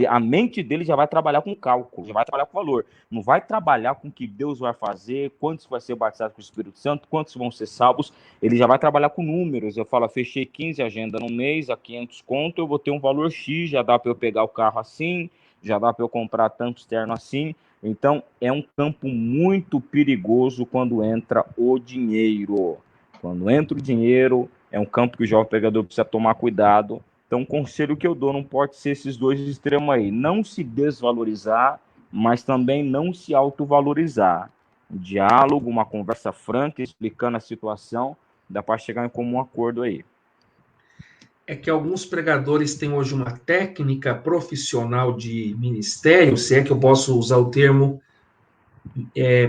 A mente dele já vai trabalhar com cálculo, já vai trabalhar com valor. Não vai trabalhar com o que Deus vai fazer, quantos vai ser batizados com o Espírito Santo, quantos vão ser salvos. Ele já vai trabalhar com números. Eu falo, fechei 15 agendas no mês, a 500 conto, eu vou ter um valor X, já dá para eu pegar o carro assim, já dá para eu comprar tanto externo assim. Então, é um campo muito perigoso quando entra o dinheiro. Quando entra o dinheiro, é um campo que o jovem pregador precisa tomar cuidado. Então, o conselho que eu dou não pode ser esses dois extremos aí. Não se desvalorizar, mas também não se autovalorizar. Um diálogo, uma conversa franca, explicando a situação, dá para chegar em comum acordo aí. É que alguns pregadores têm hoje uma técnica profissional de ministério, se é que eu posso usar o termo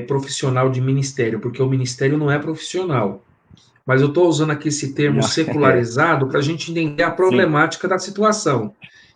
profissional de ministério, porque o ministério não é profissional. Mas eu estou usando aqui esse termo secularizado para a gente entender a problemática da situação.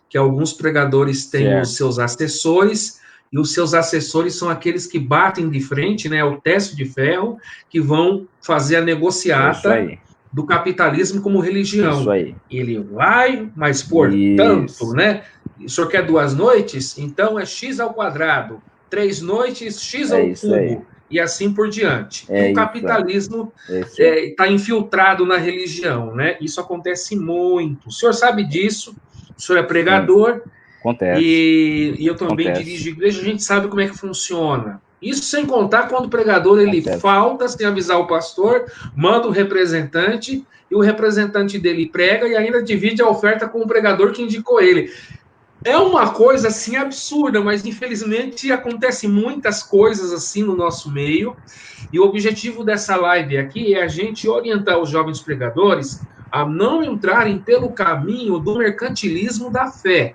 Que alguns pregadores têm os seus assessores, e os seus assessores são aqueles que batem de frente, né, o teste de ferro, que vão fazer a negociata do capitalismo como religião. Isso aí. Ele vai, mas portanto, né? O senhor quer 2 noites? Então é X ao quadrado. 3 noites, X ao cubo. E assim por diante. E o capitalismo está infiltrado na religião, né? Isso acontece muito. O senhor sabe disso, o senhor é pregador. Sim, acontece. E eu também dirijo igreja, a gente sabe como é que funciona. Isso sem contar quando o pregador ele falta sem avisar o pastor, manda o representante, e o representante dele prega e ainda divide a oferta com o pregador que indicou ele. É uma coisa assim absurda, mas infelizmente acontece muitas coisas assim no nosso meio. E o objetivo dessa live aqui é a gente orientar os jovens pregadores a não entrarem pelo caminho do mercantilismo da fé.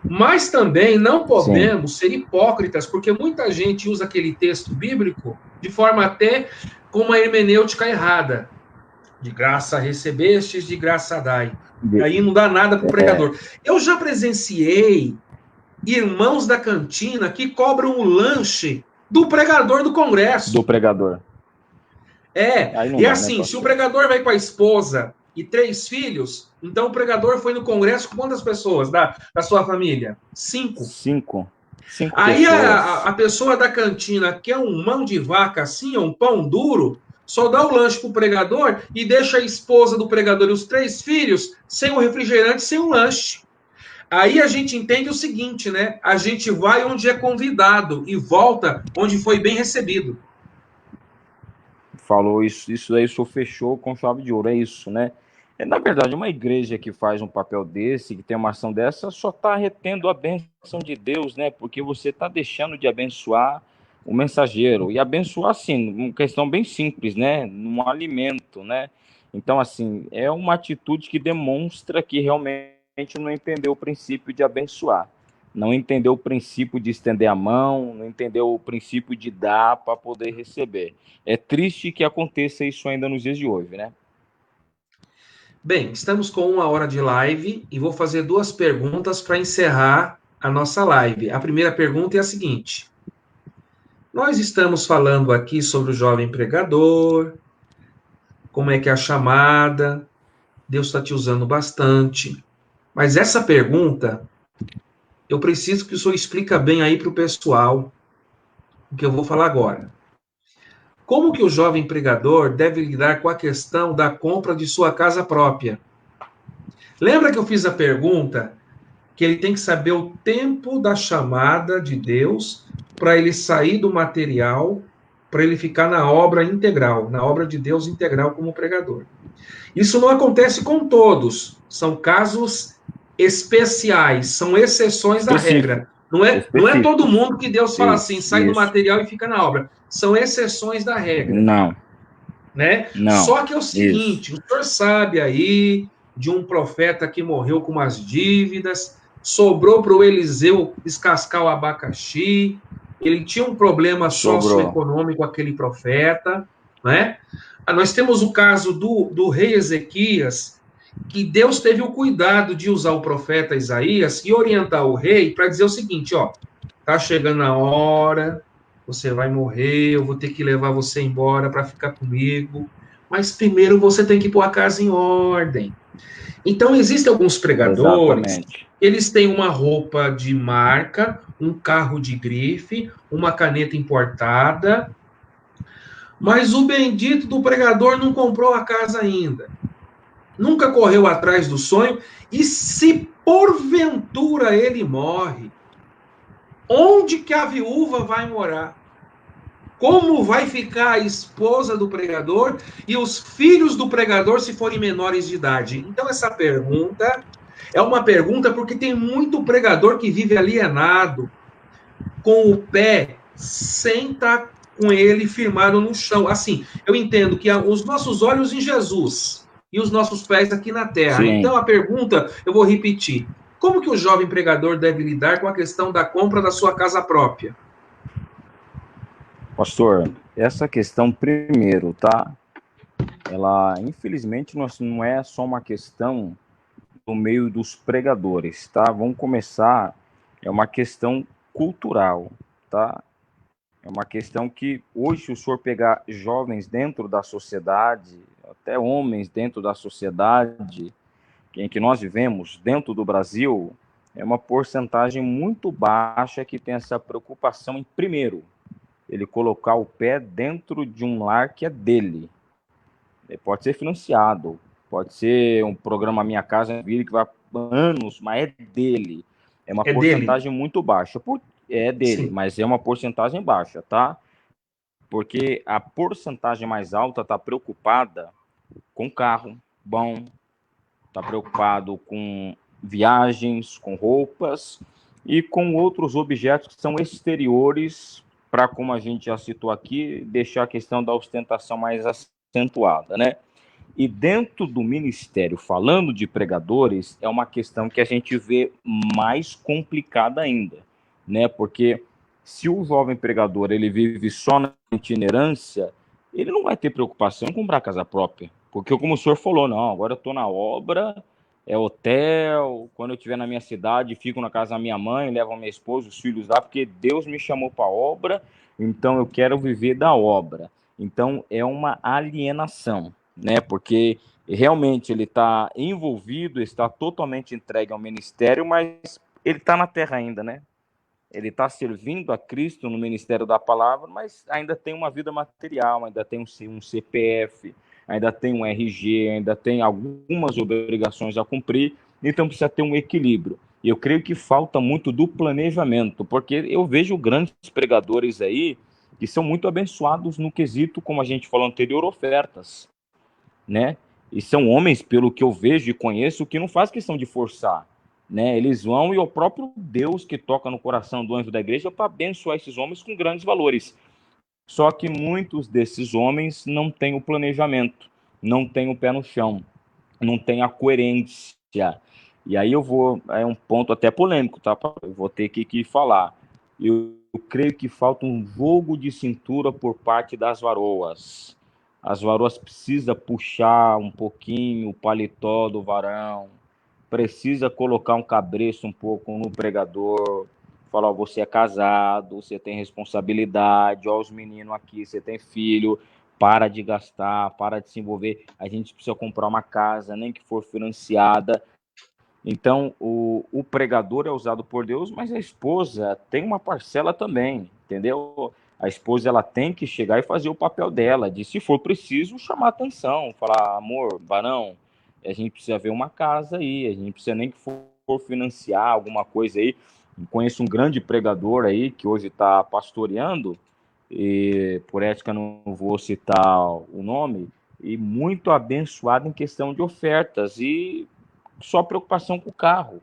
Mas também não podemos ser hipócritas, porque muita gente usa aquele texto bíblico de forma até com uma hermenêutica errada. De graça recebestes, de graça dai. E aí não dá nada para o pregador. Eu já presenciei irmãos da cantina que cobram o lanche do pregador do congresso. Do pregador. E assim, né, se o pregador vai com a esposa e 3 filhos, então o pregador foi no congresso com quantas pessoas da sua família? 5. 5 Aí a pessoa da cantina quer um mão de vaca assim, um pão duro, só dá o lanche para o pregador e deixa a esposa do pregador e os 3 filhos sem o refrigerante, sem o lanche. Aí a gente entende o seguinte, né? A gente vai onde é convidado e volta onde foi bem recebido. Falou isso aí, o senhor fechou com chave de ouro, é isso, né? Na verdade, uma igreja que faz um papel desse, que tem uma ação dessa, só está retendo a bênção de Deus, né? Porque você está deixando de abençoar o mensageiro. E abençoar, assim, uma questão bem simples, né? Num alimento, né? Então, assim, é uma atitude que demonstra que realmente não entendeu o princípio de abençoar. Não entendeu o princípio de estender a mão, não entendeu o princípio de dar para poder receber. É triste que aconteça isso ainda nos dias de hoje, né? Bem, estamos com 1 hora de live e vou fazer 2 perguntas para encerrar a nossa live. A primeira pergunta é a seguinte: nós estamos falando aqui sobre o jovem pregador, como é que é a chamada, Deus está te usando bastante. Mas essa pergunta, eu preciso que o senhor explique bem aí para o pessoal o que eu vou falar agora. Como que o jovem pregador deve lidar com a questão da compra de sua casa própria? Lembra que eu fiz a pergunta que ele tem que saber o tempo da chamada de Deus para ele sair do material, para ele ficar na obra integral, na obra de Deus integral como pregador. Isso não acontece com todos, são casos especiais, são exceções da regra. Não é todo mundo que Deus fala assim, sai do material e fica na obra. São exceções da regra. Não, Né? não, Só que é o isso. seguinte, o senhor sabe aí de um profeta que morreu com umas dívidas, sobrou para o Eliseu descascar o abacaxi, ele tinha um problema Sobrou. socioeconômico, aquele profeta, né? Nós temos o caso do rei Ezequias, que Deus teve o cuidado de usar o profeta Isaías e orientar o rei para dizer o seguinte, ó, tá chegando a hora, você vai morrer, eu vou ter que levar você embora para ficar comigo, mas primeiro você tem que pôr a casa em ordem. Então, existem alguns pregadores, Exatamente. eles têm uma roupa de marca, um carro de grife, uma caneta importada, mas o bendito do pregador não comprou a casa ainda. Nunca correu atrás do sonho, e se porventura ele morre, onde que a viúva vai morar? Como vai ficar a esposa do pregador e os filhos do pregador se forem menores de idade? Então, essa pergunta é uma pergunta porque tem muito pregador que vive alienado, com o pé sem estar com ele firmado no chão. Assim, eu entendo que os nossos olhos em Jesus e os nossos pés aqui na terra. Sim. Então, a pergunta, eu vou repetir. Como que o jovem pregador deve lidar com a questão da compra da sua casa própria? Pastor, essa questão primeiro, tá? Ela, infelizmente, não é só uma questão do meio dos pregadores, tá? Vamos começar, é uma questão cultural, tá? É uma questão que hoje, se o senhor pegar jovens dentro da sociedade, até homens dentro da sociedade em que nós vivemos, dentro do Brasil, é uma porcentagem muito baixa que tem essa preocupação em, primeiro, ele colocar o pé dentro de um lar que é dele. Ele pode ser financiado, pode ser um programa Minha Casa Vida que vai anos, mas é dele. É uma porcentagem muito baixa. É dele, Sim. mas é uma porcentagem baixa, tá? Porque a porcentagem mais alta está preocupada com carro bom, está preocupado com viagens, com roupas e com outros objetos que são exteriores para, como a gente já citou aqui, deixar a questão da ostentação mais acentuada, né? E dentro do ministério, falando de pregadores, é uma questão que a gente vê mais complicada ainda, né? Porque se o jovem pregador ele vive só na itinerância, ele não vai ter preocupação em comprar casa própria. Porque, como o senhor falou, não, agora eu estou na obra, é hotel, quando eu estiver na minha cidade, fico na casa da minha mãe, levo a minha esposa, os filhos lá, porque Deus me chamou para a obra, então eu quero viver da obra. Então, é uma alienação, né? Porque realmente ele está envolvido, está totalmente entregue ao ministério, mas ele está na terra ainda, né? ele está servindo a Cristo no ministério da palavra, mas ainda tem uma vida material, ainda tem um CPF, ainda tem um RG, ainda tem algumas obrigações a cumprir, então precisa ter um equilíbrio. E eu creio que falta muito do planejamento, porque eu vejo grandes pregadores aí que são muito abençoados no quesito, como a gente falou anterior, ofertas, né? E são homens, pelo que eu vejo e conheço, que não faz questão de forçar, né? Eles vão e é o próprio Deus que toca no coração do anjo da igreja para abençoar esses homens com grandes valores. Só que muitos desses homens não têm o planejamento, não têm o pé no chão, não têm a coerência. E aí é um ponto até polêmico, tá? Eu vou ter que falar. Eu creio que falta um jogo de cintura por parte das varoas. As varoas precisam puxar um pouquinho o paletó do varão, precisa colocar um cabresto um pouco no pregador, falar, ó, você é casado, você tem responsabilidade, ó, os meninos aqui, você tem filho, para de gastar, para de se envolver, a gente precisa comprar uma casa, nem que for financiada. Então, o pregador é usado por Deus, mas a esposa tem uma parcela também, entendeu? A esposa ela tem que chegar e fazer o papel dela, de se for preciso, chamar atenção, falar, amor, varão, a gente precisa ver uma casa aí, a gente precisa nem que for financiar alguma coisa aí. Conheço um grande pregador aí que hoje está pastoreando, e por ética não vou citar o nome, e muito abençoado em questão de ofertas, e só preocupação com o carro,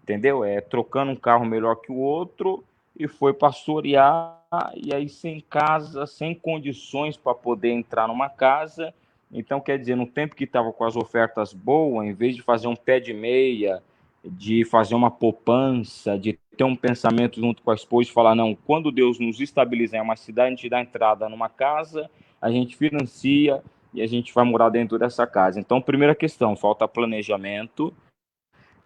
entendeu? É trocando um carro melhor que o outro e foi pastorear, e aí sem casa, sem condições para poder entrar numa casa. Então, quer dizer, no tempo que estava com as ofertas boas, em vez de fazer um pé de meia, de fazer uma poupança, de ter um pensamento junto com a esposa, de falar, não, quando Deus nos estabilizar em uma cidade, a gente dá entrada numa casa, a gente financia e a gente vai morar dentro dessa casa. Então, primeira questão, falta planejamento.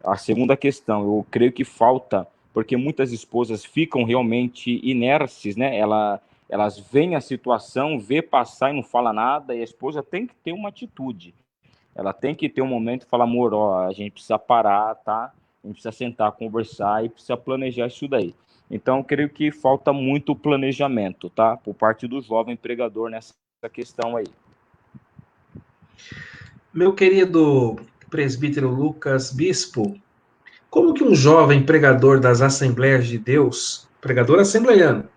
A segunda questão, eu creio que falta, porque muitas esposas ficam realmente inércies, né? Elas veem a situação, vê passar e não fala nada, e a esposa tem que ter uma atitude. Ela tem que ter um momento e falar, amor, ó, a gente precisa parar, tá? A gente precisa sentar, conversar e precisa planejar isso daí. Então, eu creio que falta muito planejamento, tá? Por parte do jovem pregador nessa questão aí. Meu querido presbítero Lucas Bispo, como que um jovem pregador das Assembleias de Deus, pregador assembleiano,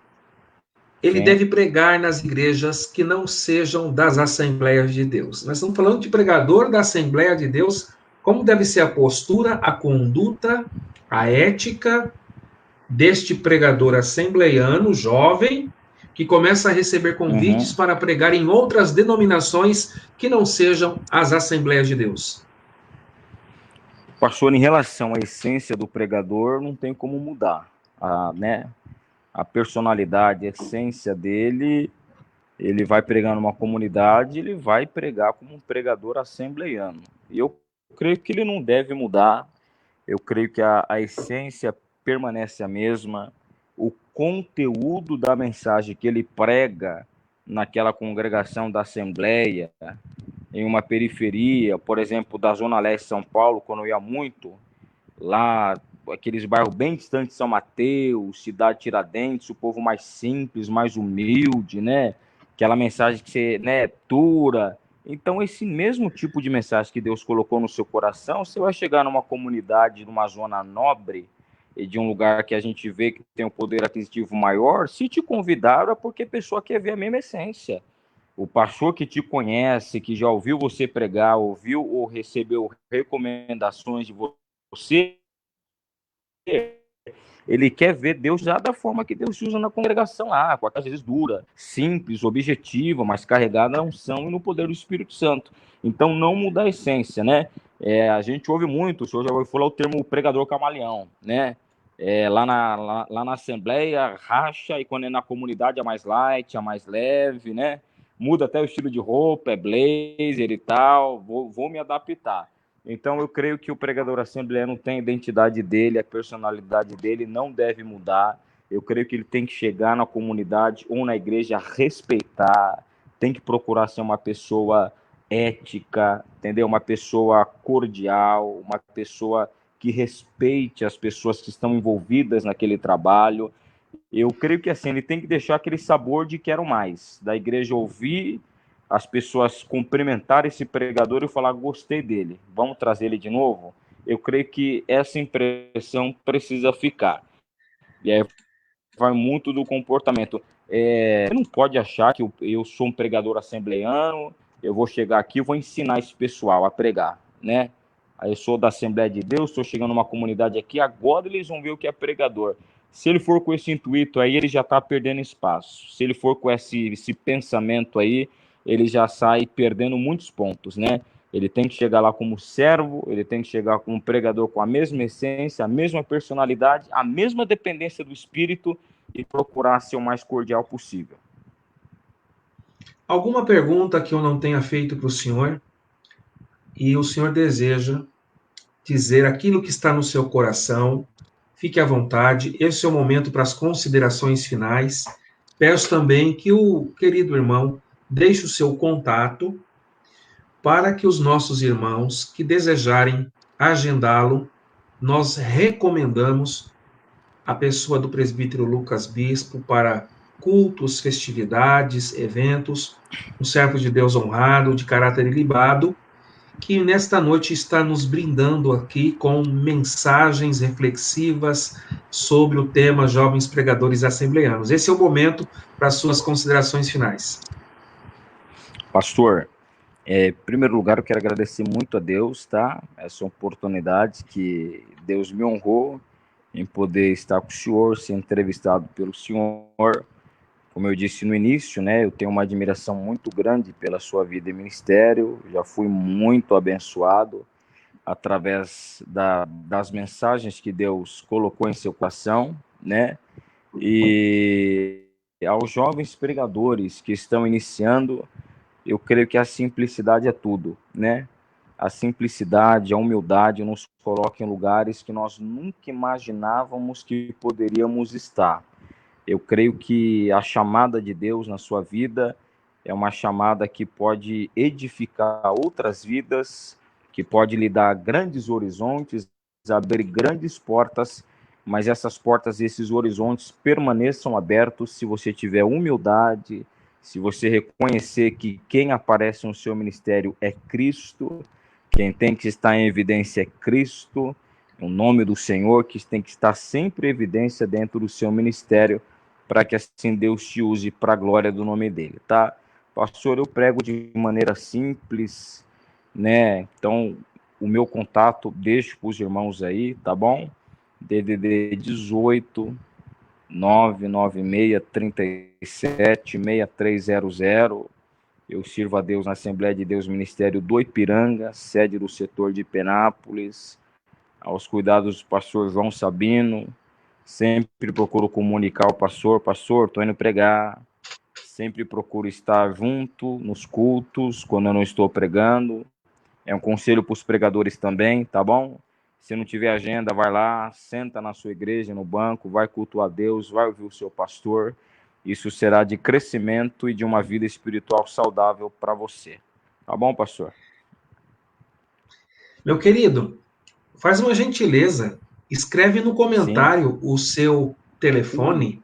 ele Sim. deve pregar nas igrejas que não sejam das Assembleias de Deus? Nós estamos falando de pregador da Assembleia de Deus, como deve ser a postura, a conduta, a ética deste pregador assembleiano, jovem, que começa a receber convites para pregar em outras denominações que não sejam as Assembleias de Deus. Pastor, em relação à essência do pregador, não tem como mudar, né? A personalidade, a essência dele, ele vai pregar numa comunidade, ele vai pregar como um pregador assembleiano. E eu creio que ele não deve mudar, eu creio que a essência permanece a mesma, o conteúdo da mensagem que ele prega naquela congregação da Assembleia, em uma periferia, por exemplo, da Zona Leste de São Paulo, quando eu ia muito, lá, aqueles bairros bem distantes de São Mateus, Cidade Tiradentes, o povo mais simples, mais humilde, né? Aquela mensagem que você, né, pura. Então, esse mesmo tipo de mensagem que Deus colocou no seu coração, você vai chegar numa comunidade, numa zona nobre, e de um lugar que a gente vê que tem um poder aquisitivo maior, se te convidaram é porque a pessoa quer ver a mesma essência. O pastor que te conhece, que já ouviu você pregar, ouviu ou recebeu recomendações de você, ele quer ver Deus já da forma que Deus usa na congregação lá, com às vezes dura, simples, objetiva, mas carregada na unção e no poder do Espírito Santo. Então, não muda a essência, né? A gente ouve muito, o senhor já ouviu falar o termo pregador camaleão, né? Lá na Assembleia, racha, e quando é na comunidade é mais light, é mais leve, né? Muda até o estilo de roupa, é blazer e tal, vou me adaptar. Então, eu creio que o pregador assembleano tem a identidade dele, a personalidade dele não deve mudar. Eu creio que ele tem que chegar na comunidade ou na igreja, respeitar, tem que procurar ser uma pessoa ética, entendeu? Uma pessoa cordial, uma pessoa que respeite as pessoas que estão envolvidas naquele trabalho. Eu creio que assim, ele tem que deixar aquele sabor de quero mais, da igreja ouvir as pessoas cumprimentarem esse pregador e falar, gostei dele, vamos trazer ele de novo. Eu creio que essa impressão precisa ficar. E aí vai muito do comportamento. Você não pode achar que eu sou um pregador assembleiano, eu vou chegar aqui e vou ensinar esse pessoal a pregar, né? Aí eu sou da Assembleia de Deus, estou chegando numa comunidade aqui, agora eles vão ver o que é pregador. Se ele for com esse intuito aí, ele já está perdendo espaço. Se ele for com esse pensamento aí, ele já sai perdendo muitos pontos, né? Ele tem que chegar lá como servo, ele tem que chegar como pregador com a mesma essência, a mesma personalidade, a mesma dependência do Espírito e procurar ser o mais cordial possível. Alguma pergunta que eu não tenha feito para o senhor e o senhor deseja dizer aquilo que está no seu coração, fique à vontade. Esse é o momento para as considerações finais. Peço também que o querido irmão deixe o seu contato para que os nossos irmãos que desejarem agendá-lo, nós recomendamos a pessoa do presbítero Lucas Bispo para cultos, festividades, eventos, um servo de Deus honrado, de caráter ilibado, que nesta noite está nos brindando aqui com mensagens reflexivas sobre o tema Jovens Pregadores Assembleanos. Esse é o momento para as suas considerações finais. Pastor, em primeiro lugar, eu quero agradecer muito a Deus, tá? Essa oportunidade que Deus me honrou em poder estar com o senhor, ser entrevistado pelo senhor. Como eu disse no início, né, eu tenho uma admiração muito grande pela sua vida e ministério, já fui muito abençoado através das mensagens que Deus colocou em seu coração, né, e aos jovens pregadores que estão iniciando, eu creio que a simplicidade é tudo, né, a simplicidade, a humildade nos coloca em lugares que nós nunca imaginávamos que poderíamos estar. Eu creio que a chamada de Deus na sua vida é uma chamada que pode edificar outras vidas, que pode lhe dar grandes horizontes, abrir grandes portas, mas essas portas e esses horizontes permaneçam abertos se você tiver humildade, se você reconhecer que quem aparece no seu ministério é Cristo, quem tem que estar em evidência é Cristo, o nome do Senhor, que tem que estar sempre em evidência dentro do seu ministério, para que assim Deus te use para a glória do nome dele, tá? Pastor, eu prego de maneira simples, né? Então, o meu contato, deixo para os irmãos aí, tá bom? DDD 18 996 37 6300. Eu sirvo a Deus na Assembleia de Deus Ministério do Ipiranga, sede do setor de Penápolis, aos cuidados do pastor João Sabino. Sempre procuro comunicar ao pastor, estou indo pregar. Sempre procuro estar junto nos cultos, quando eu não estou pregando. É um conselho para os pregadores também, tá bom? Se não tiver agenda, vai lá, senta na sua igreja, no banco, vai cultuar a Deus, vai ouvir o seu pastor. Isso será de crescimento e de uma vida espiritual saudável para você. Tá bom, pastor? Meu querido, faz uma gentileza, escreve no comentário o seu telefone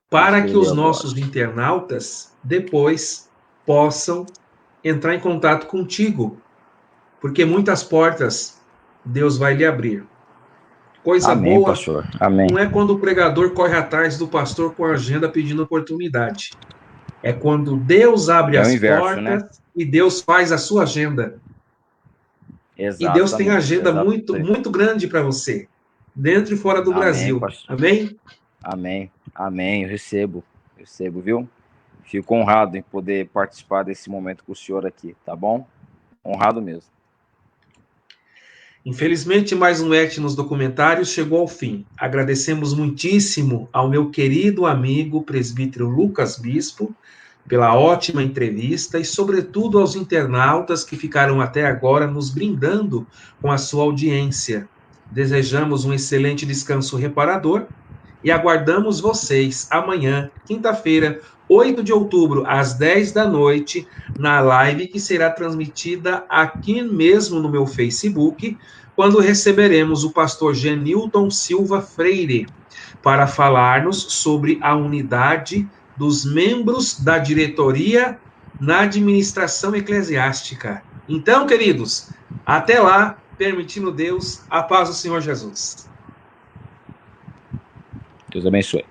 para que os nossos internautas depois possam entrar em contato contigo, porque muitas portas Deus vai lhe abrir. Coisa Amém, boa, pastor. Amém. Não é quando o pregador corre atrás do pastor com a agenda pedindo oportunidade. É quando Deus abre as portas, né? E Deus faz a sua agenda. Exatamente, e Deus tem agenda muito grande para você, dentro e fora do Brasil. Pastor. Amém? Amém. Amém. Eu recebo, viu? Fico honrado em poder participar desse momento com o senhor aqui, tá bom? Honrado mesmo. Infelizmente, mais um nos documentários chegou ao fim. Agradecemos muitíssimo ao meu querido amigo presbítero Lucas Bispo pela ótima entrevista e, sobretudo, aos internautas que ficaram até agora nos brindando com a sua audiência. Desejamos um excelente descanso reparador e aguardamos vocês amanhã, quinta-feira, 8 de outubro, às 10 da noite, na live que será transmitida aqui mesmo no meu Facebook, quando receberemos o pastor Genilton Silva Freire para falar-nos sobre a unidade dos membros da diretoria na administração eclesiástica. Então, queridos, até lá, permitindo Deus, a paz do Senhor Jesus. Deus abençoe.